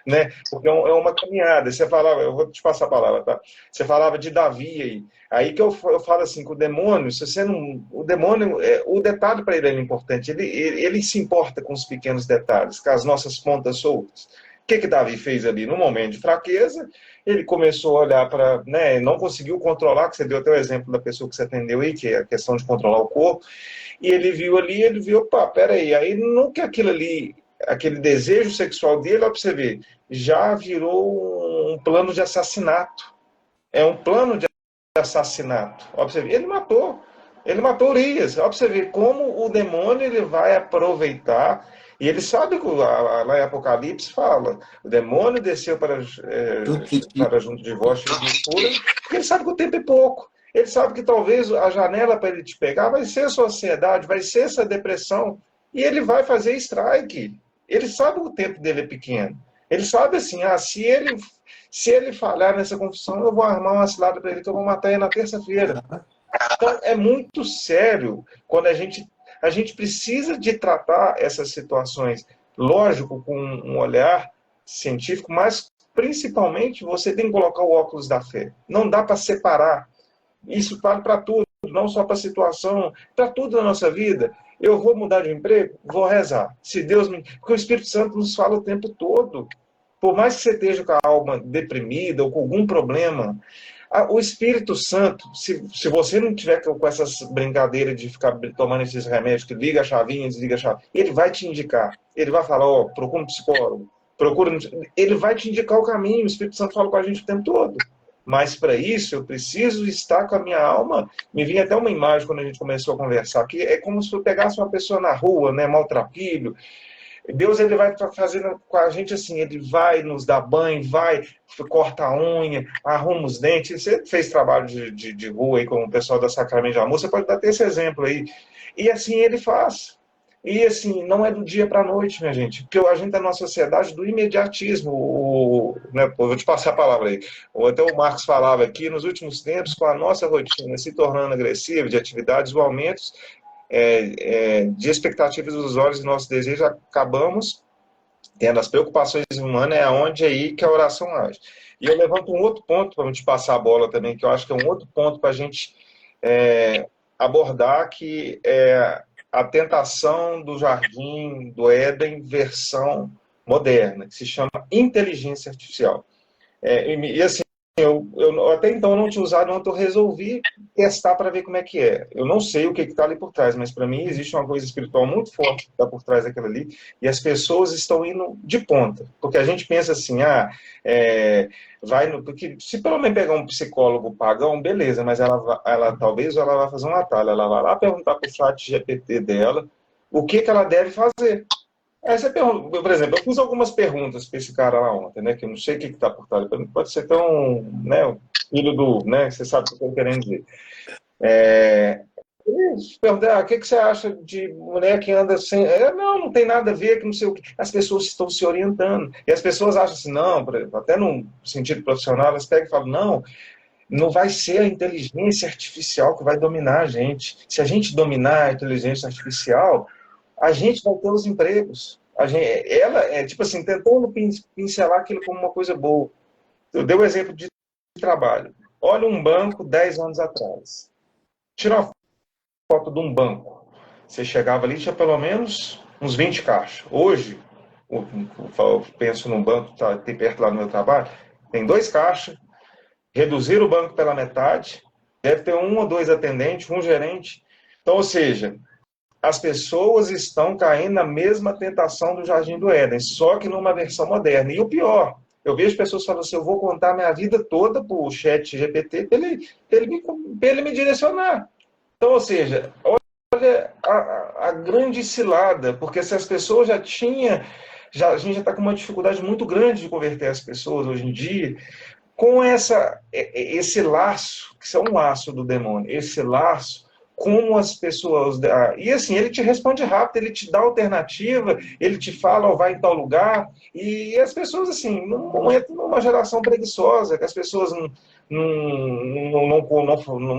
né? Porque é uma caminhada. Você falava, eu vou te passar a palavra, tá? Você falava de Davi aí. Aí que eu falo assim, que o demônio, se você não. O demônio, o detalhe para ele é importante. Ele se importa com os pequenos detalhes, com as nossas pontas soltas. O que Davi fez ali? No momento de fraqueza, ele começou a olhar para. Né, não conseguiu controlar, que você deu até o exemplo da pessoa que você atendeu aí, que é a questão de controlar o corpo. E ele viu ali, ele viu, opa, peraí, aí não que aquilo ali, aquele desejo sexual dele, ó, pra você ver, já virou um plano de assassinato. É um plano de assassinato. Ó, pra você ver, ele matou Urias. Ó, pra você ver como o demônio ele vai aproveitar, e ele sabe que lá em Apocalipse fala, o demônio desceu para junto de vós, cheio de fúria, porque ele sabe que o tempo é pouco. Ele sabe que talvez a janela para ele te pegar vai ser a sua ansiedade, vai ser essa depressão. E ele vai fazer strike. Ele sabe que o tempo dele é pequeno. Ele sabe assim, se ele falhar nessa confissão, eu vou armar uma cilada para ele que eu vou matar ele na terça-feira. Então é muito sério quando a gente precisa de tratar essas situações, lógico, com um olhar científico, mas principalmente você tem que colocar o óculos da fé. Não dá para separar. Isso vale para tudo, não só para a situação, para tudo na nossa vida. Eu vou mudar de emprego? Vou rezar. Se Deus me. Porque o Espírito Santo nos fala o tempo todo. Por mais que você esteja com a alma deprimida ou com algum problema, o Espírito Santo, se você não tiver com essas brincadeiras de ficar tomando esses remédios que liga a chavinha, desliga a chave, ele vai te indicar. Ele vai falar, ó, procura um psicólogo, procura. Ele vai te indicar o caminho. O Espírito Santo fala com a gente o tempo todo. Mas para isso eu preciso estar com a minha alma. Me vinha até uma imagem quando a gente começou a conversar, que é como se eu pegasse uma pessoa na rua, né, maltrapilho. Deus ele vai fazendo com a gente assim, ele vai nos dar banho, vai, corta a unha, arruma os dentes. Você fez trabalho de rua aí com o pessoal da Sacramento de Amor, você pode dar até esse exemplo aí. E assim ele faz. E assim, não é do dia para a noite, minha gente, porque a gente está numa sociedade do imediatismo. Né, eu vou te passar a palavra aí. Até o Marcos falava aqui, nos últimos tempos, com a nossa rotina se tornando agressiva, de atividades, o aumento de expectativas dos usuários e nossos desejos, acabamos tendo as preocupações humanas, é onde aí que a oração age. E eu levanto um outro ponto para te passar a bola também, que eu acho que é um outro ponto para a gente abordar, que é a tentação do jardim do Éden versão moderna, que se chama inteligência artificial. E assim, eu até então não tinha usado, então eu resolvi testar para ver como é que é. Eu não sei o que está ali por trás, mas para mim existe uma coisa espiritual muito forte que está por trás daquilo ali, e as pessoas estão indo de ponta, porque a gente pensa assim, porque se pelo menos pegar um psicólogo pagão, beleza, mas talvez ela vai fazer um atalho, ela vai lá perguntar para o chat GPT dela o que ela deve fazer. Aí você pergunta, por exemplo, eu fiz algumas perguntas para esse cara lá ontem, né? Que eu não sei o que está por trás. Pode ser tão, né? Filho do, né? Você sabe o que eu estou querendo dizer. Perguntei, o que você acha de mulher que anda sem. Não tem nada a ver, que não sei o que. As pessoas estão se orientando. E as pessoas acham assim, não, até no sentido profissional, elas pegam e falam, não vai ser a inteligência artificial que vai dominar a gente. Se a gente dominar a inteligência artificial, a gente vai ter os empregos. Ela tipo assim, tentando pincelar aquilo como uma coisa boa. Eu dei o exemplo de trabalho. Olha um banco 10 anos atrás. Tira uma foto de um banco. Você chegava ali, tinha pelo menos uns 20 caixas. Hoje, eu penso num banco que tem perto lá no meu trabalho, tem 2 caixas, reduziram o banco pela metade, deve ter 1 ou 2 atendentes, um gerente. Então, ou seja, as pessoas estão caindo na mesma tentação do Jardim do Éden, só que numa versão moderna. E o pior, eu vejo pessoas falando assim, eu vou contar minha vida toda para o chat GPT para ele me direcionar. Então, ou seja, olha a grande cilada, porque se as pessoas a gente já está com uma dificuldade muito grande de converter as pessoas hoje em dia, com esse laço, que é um laço do demônio, esse laço como as pessoas... E assim, ele te responde rápido, ele te dá alternativa, ele te fala, ó, vai em tal lugar, e as pessoas, assim, não entram numa geração preguiçosa, que as pessoas não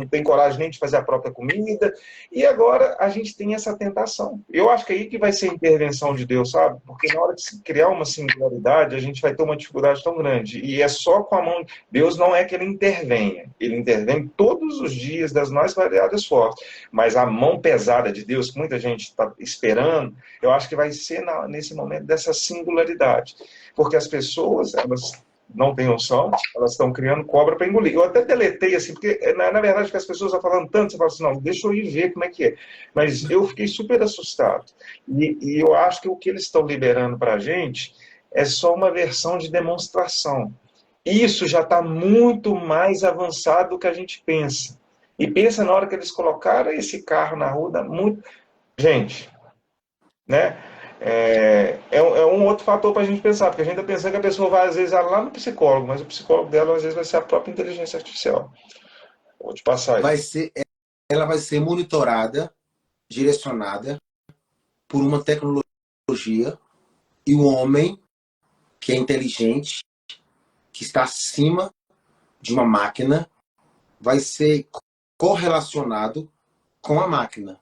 tem coragem nem de fazer a própria comida, e agora a gente tem essa tentação. Eu acho que é aí que vai ser a intervenção de Deus, sabe? Porque na hora de se criar uma singularidade, a gente vai ter uma dificuldade tão grande, e é só com a mão... Deus não é que ele intervenha, ele intervém todos os dias das mais variadas formas, mas a mão pesada de Deus, que muita gente está esperando, eu acho que vai ser nesse momento dessa singularidade, porque as pessoas, elas não têm noção, elas estão criando cobra para engolir. Eu até deletei assim, porque na verdade que as pessoas estão falando tanto, você fala assim, não, deixa eu ir ver como é que é. Mas eu fiquei super assustado. E eu acho que o que eles estão liberando para a gente é só uma versão de demonstração. Isso já está muito mais avançado do que a gente pensa. E pensa na hora que eles colocaram esse carro na rua, dá muito... Gente, né? É um outro fator para a gente pensar, porque a gente está pensando que a pessoa vai, às vezes, lá no psicólogo, mas o psicólogo dela, às vezes, vai ser a própria inteligência artificial. Vou te passar aí. Ela vai ser monitorada, direcionada por uma tecnologia, e o homem que é inteligente, que está acima de uma máquina, vai ser correlacionado com a máquina.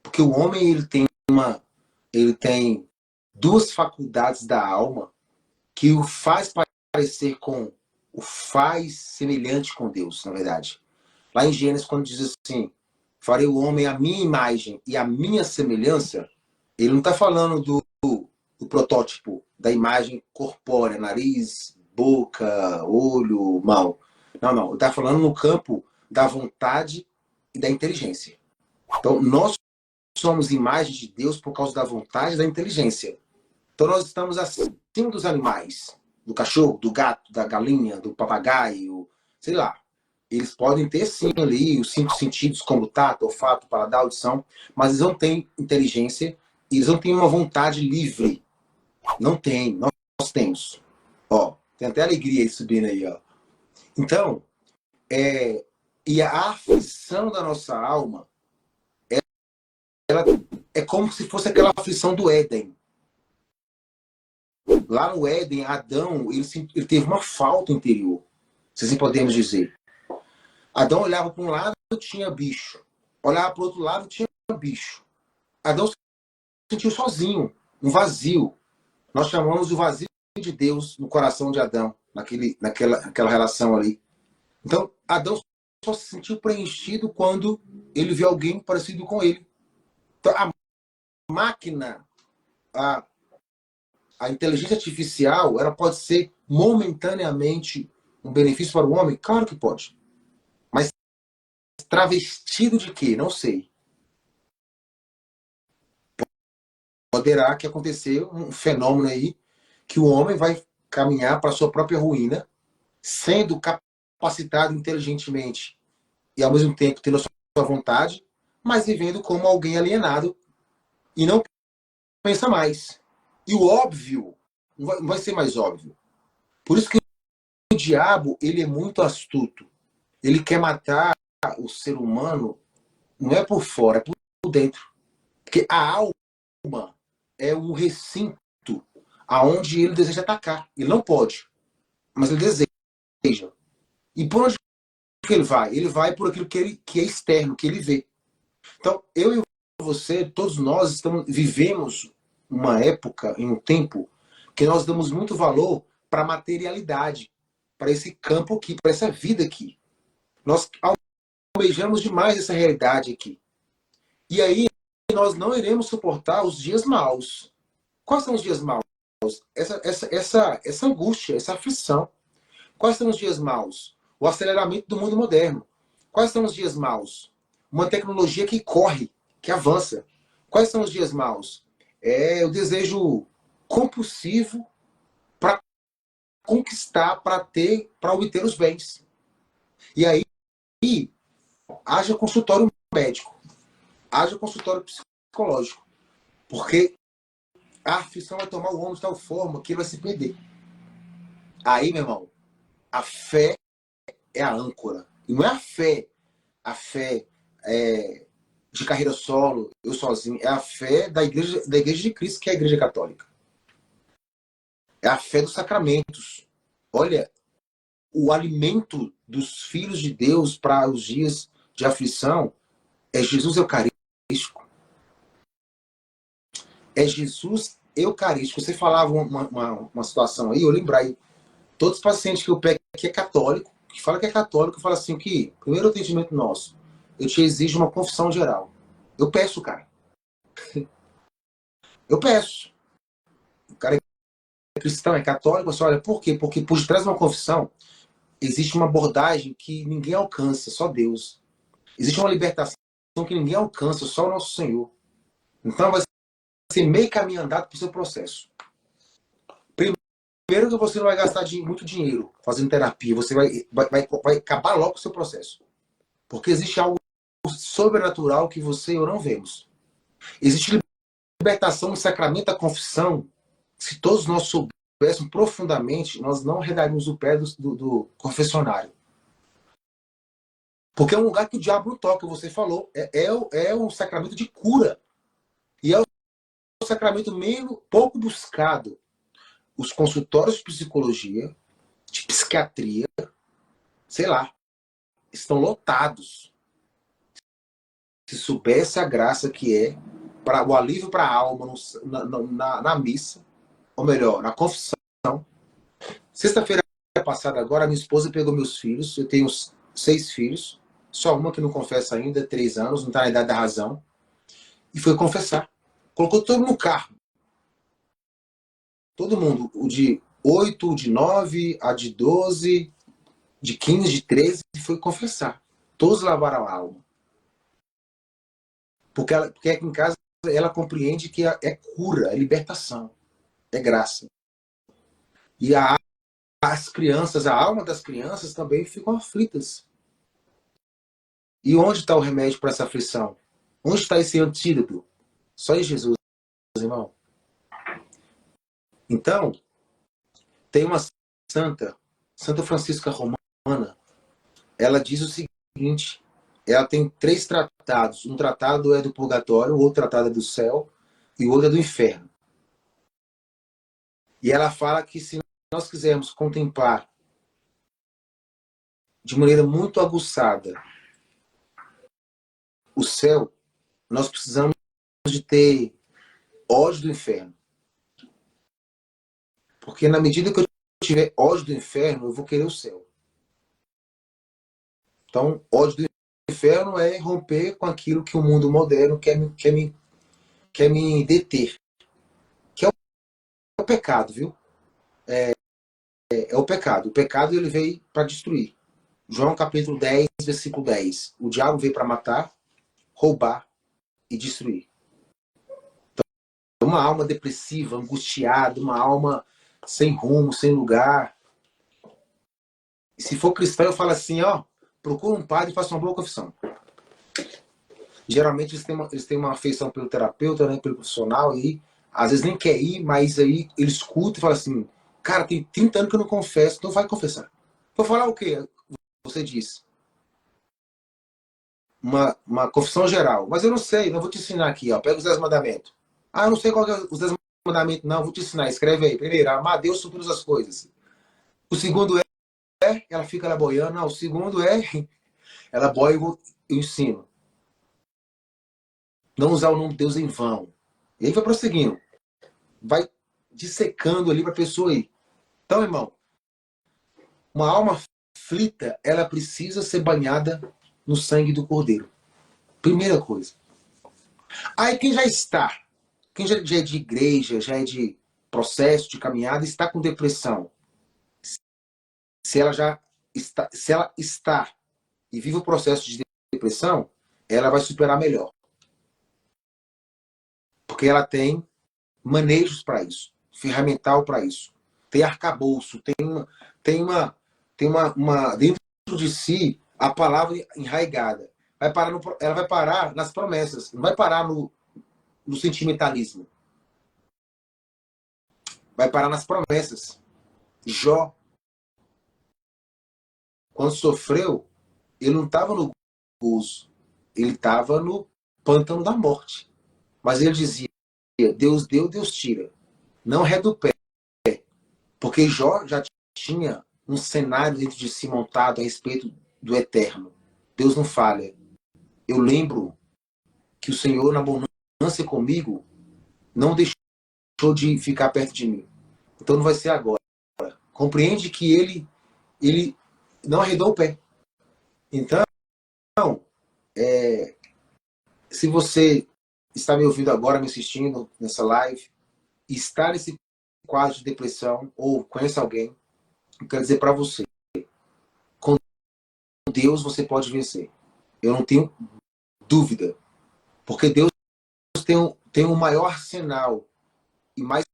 Porque o homem ele tem duas faculdades da alma que o faz parecer com, o faz semelhante com Deus, na verdade. Lá em Gênesis, quando diz assim, farei o homem à minha imagem e à minha semelhança, ele não está falando do protótipo, da imagem corpórea, nariz, boca, olho, mão. Não, não. Ele está falando no campo da vontade e da inteligência. Então, nós somos imagem de Deus por causa da vontade e da inteligência. Então, nós estamos acima dos animais, do cachorro, do gato, da galinha, do papagaio, sei lá. Eles podem ter, sim, ali os 5 sentidos, como tato, olfato, paladar, audição, mas eles não têm inteligência e eles não têm uma vontade livre. Não tem, nós temos. Ó, tem até alegria aí subindo aí, ó. Então, e a aflição da nossa alma, ela é como se fosse aquela aflição do Éden. Lá no Éden, Adão, ele teve uma falta interior, se assim podemos dizer. Adão olhava para um lado, tinha bicho. Olhava para o outro lado, tinha bicho. Adão se sentiu sozinho, um vazio. Nós chamamos o vazio de Deus no coração de Adão, naquela relação ali. Então, Adão só se sentiu preenchido quando ele viu alguém parecido com ele. Então, a máquina, a inteligência artificial, ela pode ser momentaneamente um benefício para o homem? Claro que pode. Mas travestido de quê? Não sei. Poderá que acontecer um fenômeno aí que o homem vai caminhar para a sua própria ruína, sendo capacitado inteligentemente e ao mesmo tempo tendo a sua vontade, mas vivendo como alguém alienado e não pensa mais. E o óbvio não vai ser mais óbvio. Por isso que o diabo, ele é muito astuto. Ele quer matar o ser humano, não é por fora, é por dentro. Porque a alma é um recinto aonde ele deseja atacar. Ele não pode, mas ele deseja. E por onde que ele vai? Ele vai por aquilo que é externo, que ele vê. Então, eu e você, todos nós vivemos uma época, em um tempo, que nós damos muito valor para a materialidade, para esse campo aqui, para essa vida aqui. Nós almejamos demais essa realidade aqui. E aí, nós não iremos suportar os dias maus. Quais são os dias maus? Essa angústia, essa aflição. Quais são os dias maus? O aceleramento do mundo moderno. Quais são os dias maus? Uma tecnologia que corre, que avança. Quais são os dias maus? É o desejo compulsivo para conquistar, para obter os bens. E aí, haja consultório médico, haja consultório psicológico. Porque a aflição vai tomar o homem de tal forma que ele vai se perder. Aí, meu irmão, a fé é a âncora. E não é a fé de carreira solo, eu sozinho. É a fé da igreja de Cristo, que é a igreja católica. É a fé dos sacramentos. Olha, o alimento dos filhos de Deus para os dias de aflição é Jesus Eucarístico. É Jesus Eucarístico. Você falava uma situação aí, eu lembrei. Todos os pacientes que eu pego que é católico, que fala que é católico, fala assim que, primeiro atendimento nosso, eu te exijo uma confissão geral. Eu peço, cara. Eu peço. O cara é cristão, é católico, você olha, por quê? Porque por detrás de uma confissão existe uma abordagem que ninguém alcança, só Deus. Existe uma libertação que ninguém alcança, só o nosso Senhor. Então vai ser meio caminho andado para o seu processo. Primeiro que você não vai gastar muito dinheiro fazendo terapia, você vai acabar logo com o seu processo. Porque existe algo sobrenatural que você e eu não vemos. Existe libertação no sacramento da confissão. Se todos nós soubéssemos profundamente, nós não arredaríamos o pé do confessionário. Porque é um lugar que o diabo não toca, você falou. É um sacramento de cura. E é o sacramento menos pouco buscado. Os consultórios de psicologia, de psiquiatria, sei lá, estão lotados. Se soubesse a graça que é para o alívio para a alma na missa, ou melhor, na confissão. Sexta-feira passada agora, minha esposa pegou meus filhos, eu tenho 6 filhos, só uma que não confessa ainda, 3 anos, não está na idade da razão, e foi confessar. Colocou todo no carro. Todo mundo, o de 8, o de 9, a de 12, de 15, de 13, e foi confessar. Todos lavaram a alma. Porque aqui em casa ela compreende que é cura, é libertação, é graça. E as crianças, a alma das crianças também ficam aflitas. E onde está o remédio para essa aflição? Onde está esse antídoto? Só em Jesus, irmão. Então, tem uma Santa Francisca Romana, ela diz o seguinte, ela tem 3 tratados. Um tratado é do purgatório, o outro tratado é do céu e o outro é do inferno. E ela fala que se nós quisermos contemplar de maneira muito aguçada o céu, nós precisamos de ter ódio do inferno. Porque na medida que eu tiver ódio do inferno, eu vou querer o céu. Então, ódio do inferno é romper com aquilo que o mundo moderno quer me deter. Que é o pecado, viu? É o pecado. O pecado ele veio para destruir. João capítulo 10, versículo 10. O diabo veio para matar, roubar e destruir. Então, uma alma depressiva, angustiada, uma alma sem rumo, sem lugar. E se for cristão, eu falo assim, ó, procura um padre e faça uma boa confissão. Geralmente eles têm uma afeição pelo terapeuta, né, pelo profissional, e às vezes nem quer ir, mas aí ele escuta e fala assim, cara, tem 30 anos que eu não confesso, então vai confessar. Vou falar o quê? Você disse. Uma confissão geral. Mas eu não sei, não vou te ensinar aqui, ó. Pega os 10 mandamentos. Ah, eu não sei qual que é os 10 mandamentos. Não, vou te ensinar. Escreve aí. Primeiro, amar a Deus sobre todas as coisas. O segundo ela fica lá boiando. Não, o segundo ela boia e eu ensino. Não usar o nome de Deus em vão. E aí vai prosseguindo. Vai dissecando ali para a pessoa ir. Então, irmão, uma alma aflita, ela precisa ser banhada no sangue do Cordeiro. Primeira coisa. Aí quem já é de igreja, já é de processo, de caminhada, está com depressão. Se ela está e vive o processo de depressão, ela vai superar melhor. Porque ela tem manejos para isso, ferramental para isso. Tem arcabouço, tem uma dentro de si a palavra enraigada. Ela vai parar nas promessas, não vai parar no sentimentalismo. Vai parar nas promessas. Jó, quando sofreu, ele não estava no gozo, ele estava no pântano da morte. Mas ele dizia, Deus deu, Deus tira. Não ré do pé. Porque Jó já tinha um cenário dentro de si montado a respeito do eterno. Deus não falha. Eu lembro que o Senhor, na abundância comigo, não deixou de ficar perto de mim. Então não vai ser agora. Compreende que ele não arredou o pé. Então, se você está me ouvindo agora, me assistindo nessa live, está nesse quadro de depressão ou conhece alguém, eu quero dizer para você, com Deus você pode vencer. Eu não tenho dúvida. Porque Deus tem um maior arsenal e mais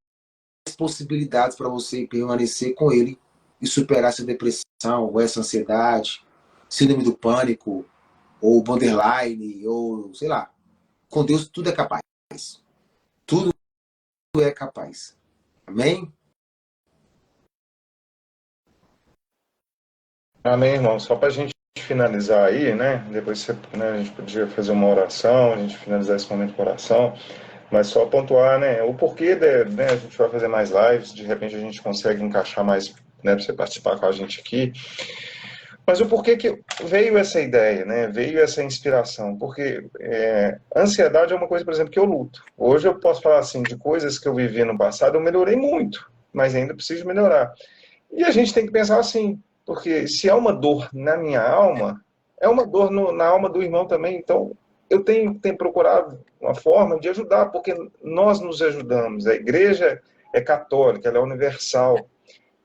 possibilidades para você permanecer com Ele e superar essa depressão, ou essa ansiedade, síndrome do pânico, ou borderline, ou sei lá. Com Deus tudo é capaz. Tudo é capaz. Amém? Amém, irmão. Só para a gente finalizar aí, né? Depois você, né, a gente podia fazer uma oração, a gente finalizar esse momento com oração, mas só pontuar, né? O porquê, né, a gente vai fazer mais lives, de repente a gente consegue encaixar mais, né, para você participar com a gente aqui. Mas o porquê que veio essa ideia, né? Veio essa inspiração? Porque ansiedade é uma coisa, por exemplo, que eu luto. Hoje eu posso falar assim, de coisas que eu vivi no passado, eu melhorei muito, mas ainda preciso melhorar. E a gente tem que pensar assim, porque se é uma dor na minha alma, é uma dor na alma do irmão também. Então, eu tenho procurado uma forma de ajudar, porque nós nos ajudamos. A igreja é católica, ela é universal.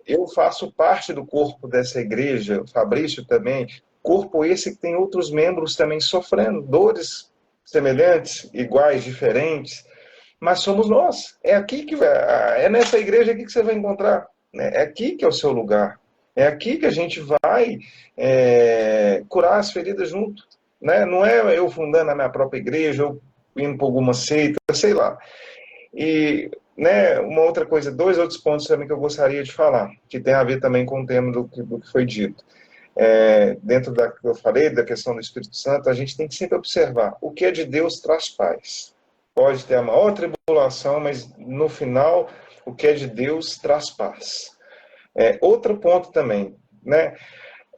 Eu faço parte do corpo dessa igreja, o Fabrício também, corpo esse que tem outros membros também sofrendo dores semelhantes, iguais, diferentes, mas somos nós. É aqui que é nessa igreja aqui que você vai encontrar, né? É aqui que é o seu lugar. É aqui que a gente vai curar as feridas junto, né? Não é eu fundando a minha própria igreja, eu indo para alguma seita, sei lá. E, né, uma outra coisa, dois outros pontos também que eu gostaria de falar, que tem a ver também com o tema do que foi dito. Dentro da que eu falei, da questão do Espírito Santo, a gente tem que sempre observar, o que é de Deus traz paz. Pode ter a maior tribulação, mas no final, o que é de Deus traz paz. Outro ponto também, né?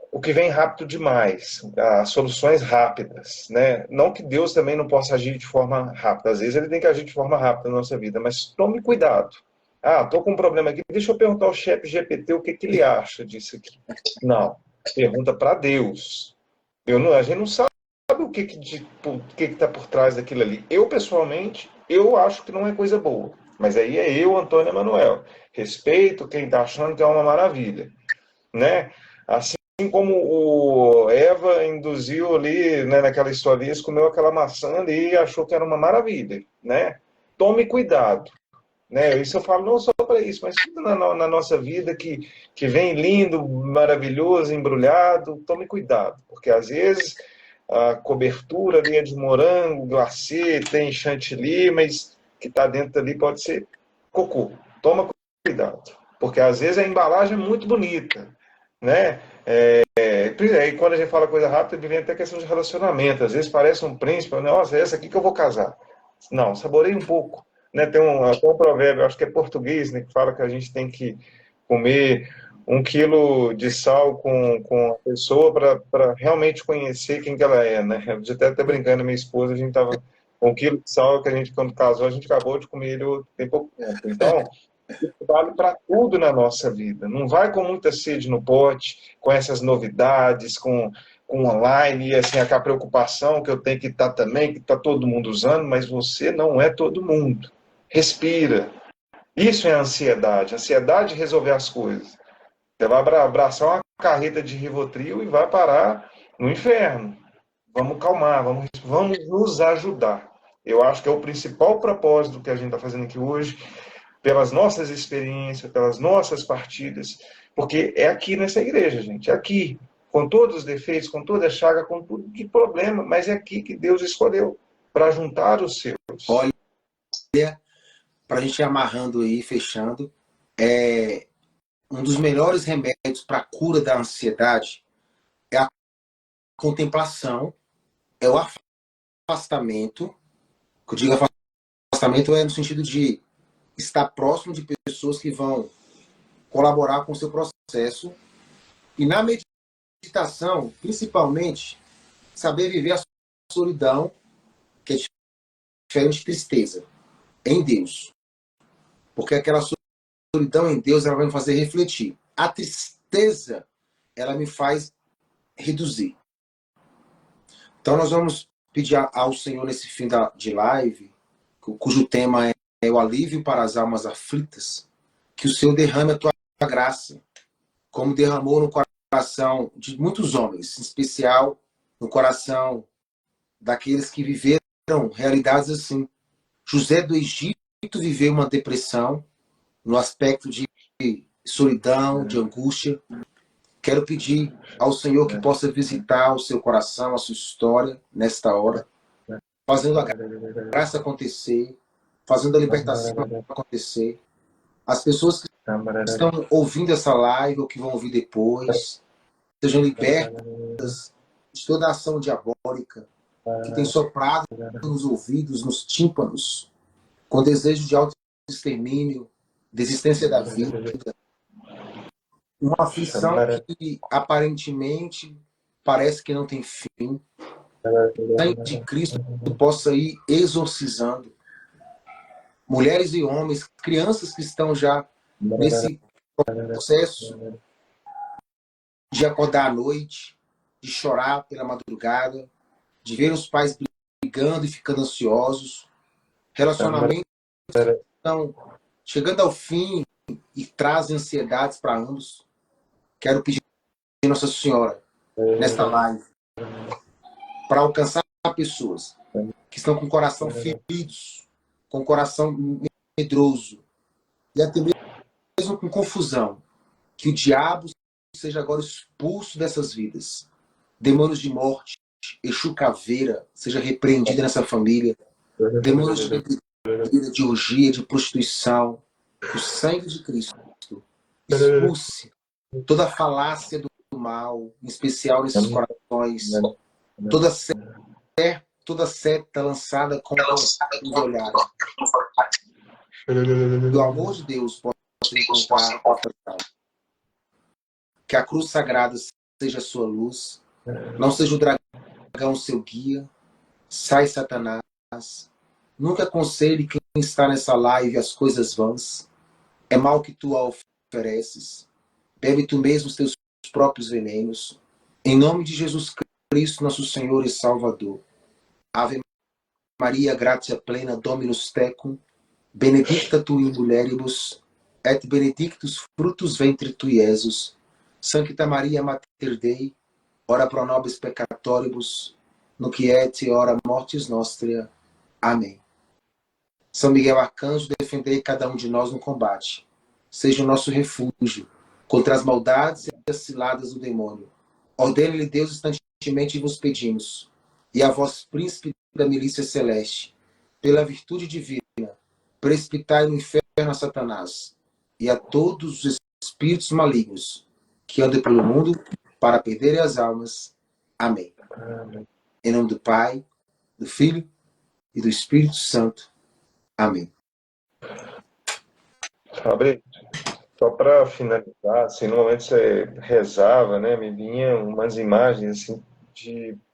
O que vem rápido demais, as soluções rápidas, né? Não que Deus também não possa agir de forma rápida, às vezes ele tem que agir de forma rápida na nossa vida, mas tome cuidado. Ah, estou com um problema aqui, deixa eu perguntar ao chat GPT o que ele acha disso aqui. Não, pergunta para Deus. A gente não sabe o que está por trás daquilo ali. Eu, pessoalmente, eu acho que não é coisa boa, mas aí é eu, Antônio Emanuel. Respeito quem está achando que é uma maravilha, né? Assim como o Eva induziu ali, né, naquela historinha, comeu aquela maçã ali e achou que era uma maravilha, né? Tome cuidado, né? Isso eu falo não só para isso, mas tudo na nossa vida que vem lindo, maravilhoso, embrulhado, tome cuidado, porque às vezes a cobertura ali é de morango, glacê, tem chantilly, mas que está dentro ali pode ser cocô. Toma cuidado, porque às vezes a embalagem é muito bonita, né? E quando a gente fala coisa rápida, vem até questão de relacionamento. Às vezes parece um príncipe, nossa, é essa aqui que eu vou casar. Não, saboreie um pouco. Né? Tem até um provérbio, acho que é português, né, que fala que a gente tem que comer 1 quilo de sal com a pessoa para realmente conhecer quem que ela é. Né? Eu até brincando, minha esposa, a gente estava com 1 quilo de sal que a gente, quando casou, a gente acabou de comer ele tem pouco tempo. Então, vale para tudo na nossa vida. Não vai com muita sede no pote, com essas novidades, com online, e assim, aquela preocupação que eu tenho que estar também, que está todo mundo usando, mas você não é todo mundo. Respira. Isso é ansiedade. Ansiedade de resolver as coisas. Você vai abraçar uma carreta de Rivotril e vai parar no inferno. Vamos calmar, vamos nos ajudar. Eu acho que é o principal propósito que a gente está fazendo aqui hoje, pelas nossas experiências, pelas nossas partilhas, porque é aqui nessa igreja, gente, é aqui, com todos os defeitos, com toda a chaga, com tudo de problema, mas é aqui que Deus escolheu para juntar os seus. Olha, para a gente ir amarrando aí, fechando, um dos melhores remédios para a cura da ansiedade é a contemplação, é o afastamento, que eu digo afastamento é no sentido de estar próximo de pessoas que vão colaborar com o seu processo. E na meditação, principalmente, saber viver a solidão, que é diferente de tristeza, em Deus. Porque aquela solidão em Deus, ela vai me fazer refletir. A tristeza, ela me faz reduzir. Então nós vamos pedir ao Senhor nesse fim de live, cujo tema é o alívio para as almas aflitas, que o Senhor derrame a tua graça, como derramou no coração de muitos homens, em especial no coração daqueles que viveram realidades assim. José do Egito viveu uma depressão no aspecto de solidão, de angústia. Quero pedir ao Senhor que possa visitar o seu coração, a sua história, nesta hora, fazendo a graça acontecer, fazendo a libertação acontecer. As pessoas que estão ouvindo essa live ou que vão ouvir depois, sejam libertas de toda a ação diabólica que tem soprado nos ouvidos, nos tímpanos, com desejo de auto-extermínio, desistência da vida, uma aflição que aparentemente parece que não tem fim. O sangue de Cristo possa ir exorcizando mulheres e homens, crianças que estão já nesse processo de acordar à noite, de chorar pela madrugada, de ver os pais brigando e ficando ansiosos, relacionamentos que estão chegando ao fim e trazem ansiedades para ambos. Quero pedir a Nossa Senhora, nesta live, para alcançar pessoas que estão com o coração feridos, com o coração medroso, e até mesmo com confusão, que o diabo seja agora expulso dessas vidas. Demônios de morte, Exu caveira, seja repreendida nessa família. Demônios de orgia, de prostituição, o sangue de Cristo expulse toda falácia do mal, em especial nesses corações, toda seta lançada contra os olhares. Que o amor de Deus possa encontrar, que a cruz sagrada seja a sua luz, não seja o dragão seu guia. Sai, Satanás. Nunca aconselhe quem está nessa live as coisas vãs. É mal que tu a ofereces. Bebe tu mesmo os teus próprios venenos. Em nome de Jesus Cristo, nosso Senhor e Salvador. Ave Maria, gratia plena, Dominus tecum, benedicta tu in mulieribus, et benedictus fructus ventris tui, Iesus. Sancta Maria, Mater Dei, ora pro nobis peccatoribus, nunc et hora mortis nostra. Amém. São Miguel Arcanjo, defendei cada um de nós no combate. Seja o nosso refúgio contra as maldades e as ciladas do demônio. Ordene-lhe Deus instantemente, vos pedimos. E a vós, príncipe da milícia celeste, pela virtude divina, precipitai no inferno a Satanás e a todos os espíritos malignos que andam pelo mundo para perderem as almas. Amém. Amém. Em nome do Pai, do Filho e do Espírito Santo. Amém. Fabrício, só para finalizar, assim, no momento que você rezava, né, me vinham umas imagens assim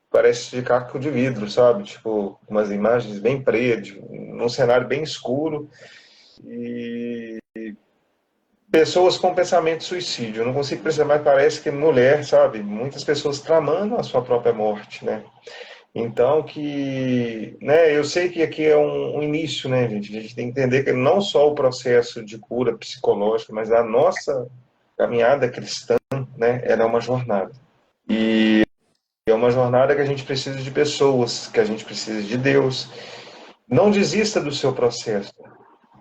parece de caco de vidro, sabe? Tipo, umas imagens bem pretas, num cenário bem escuro e pessoas com pensamento de suicídio. Eu não consigo perceber, mas parece que mulher, sabe? Muitas pessoas tramando a sua própria morte, né? Então, né, eu sei que aqui é um início, né, gente? A gente tem que entender que não só o processo de cura psicológica, mas a nossa caminhada cristã, né, ela é uma jornada. E é uma jornada que a gente precisa de pessoas, que a gente precisa de Deus. Não desista do seu processo.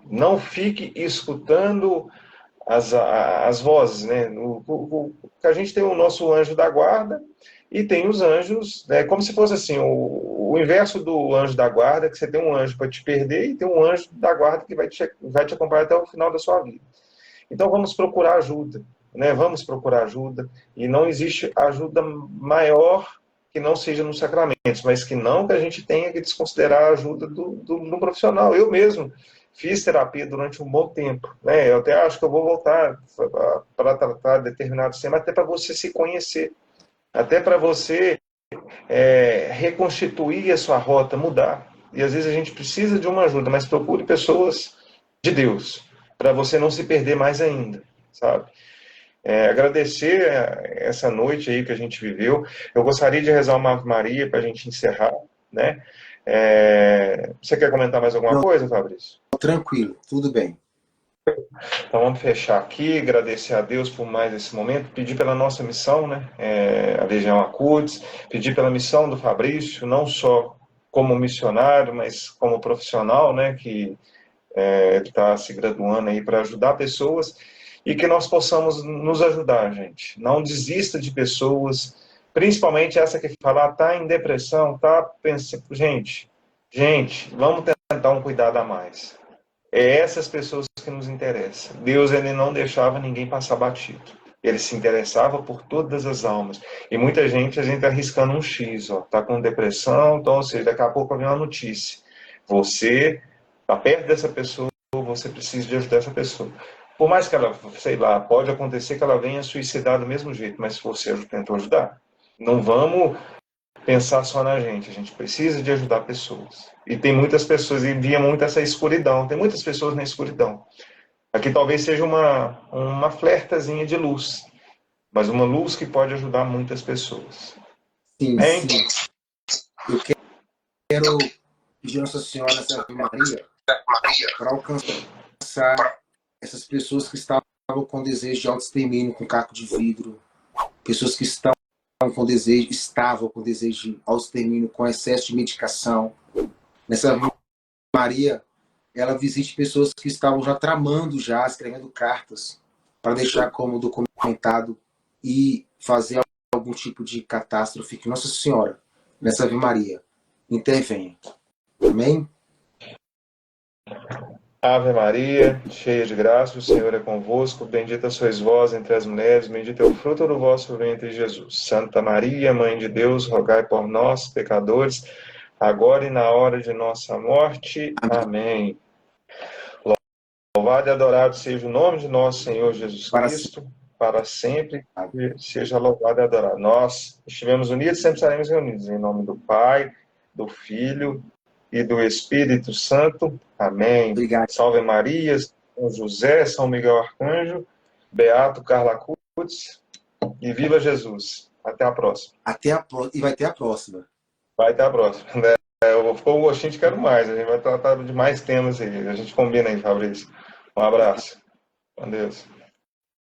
Não fique escutando as vozes, né? A gente tem o nosso anjo da guarda e tem os anjos, né? Como se fosse assim, o inverso do anjo da guarda, que você tem um anjo para te perder e tem um anjo da guarda que vai te acompanhar até o final da sua vida. Então vamos procurar ajuda, né? Vamos procurar ajuda, e não existe ajuda maior que não seja nos sacramentos, mas que não que a gente tenha que desconsiderar a ajuda do profissional. Eu mesmo fiz terapia durante um bom tempo, né? Eu até acho que eu vou voltar para tratar determinados temas, até para você se conhecer, até para você reconstituir a sua rota, mudar. E às vezes a gente precisa de uma ajuda, mas procure pessoas de Deus, para você não se perder mais ainda, sabe? Agradecer essa noite aí que a gente viveu. Eu gostaria de rezar uma Ave Maria para a gente encerrar, né? Você quer comentar mais alguma Não, coisa, Fabrício? tranquilo, tudo bem. Então vamos fechar aqui, agradecer a Deus por mais esse momento, pedir pela nossa missão, né? A Legião Acutis, pedir pela missão do Fabrício, não só como missionário, mas como profissional, né? Que está se graduando aí para ajudar pessoas e que nós possamos nos ajudar, gente. Não desista de pessoas, principalmente essa que fala, tá em depressão, tá pensando, gente, vamos tentar um cuidado a mais. É essas pessoas que nos interessam. Deus, ele não deixava ninguém passar batido. Ele se interessava por todas as almas. E muita gente, a gente arriscando um X, ó, tá com depressão, então, ou seja, daqui a pouco vem uma notícia. Você está perto dessa pessoa, você precisa de ajudar essa pessoa. Por mais que ela, sei lá, pode acontecer que ela venha suicidar do mesmo jeito, mas se você tentou ajudar, não vamos pensar só na gente, a gente precisa de ajudar pessoas. E tem muitas pessoas, e via muito essa escuridão, tem muitas pessoas na escuridão. Aqui talvez seja uma flertazinha de luz, mas uma luz que pode ajudar muitas pessoas. Sim, Hein? sim. Eu quero pedir a Nossa Senhora, essa Ave Maria, para alcançar essas pessoas que estavam com desejo de autoextermínio, com caco de vidro, pessoas que estavam com desejo de autoextermínio, com excesso de medicação. Nessa Ave Maria, ela visite pessoas que estavam já tramando, já escrevendo cartas para deixar como documentado e fazer algum tipo de catástrofe. Que Nossa Senhora, nessa Ave Maria, intervenha. Amém? Ave Maria, cheia de graça, o Senhor é convosco, bendita sois vós entre as mulheres, bendito é o fruto do vosso ventre, Jesus. Santa Maria, Mãe de Deus, rogai por nós, pecadores, agora e na hora de nossa morte. Amém. Louvado e adorado seja o nome de nosso Senhor Jesus Cristo, para sempre, seja louvado e adorado. Nós estivemos unidos, sempre estaremos reunidos, em nome do Pai, do Filho e do Espírito Santo. Amém. Obrigado. Salve Maria, São José, São Miguel Arcanjo, Beato Carla Cutz, e viva Jesus. Até a próxima. E vai ter a próxima. Vai ter a próxima. Eu vou ficar o gostinho de quero mais. A gente vai tratar de mais temas aí. A gente combina aí, Fabrício. Um abraço. Com Deus.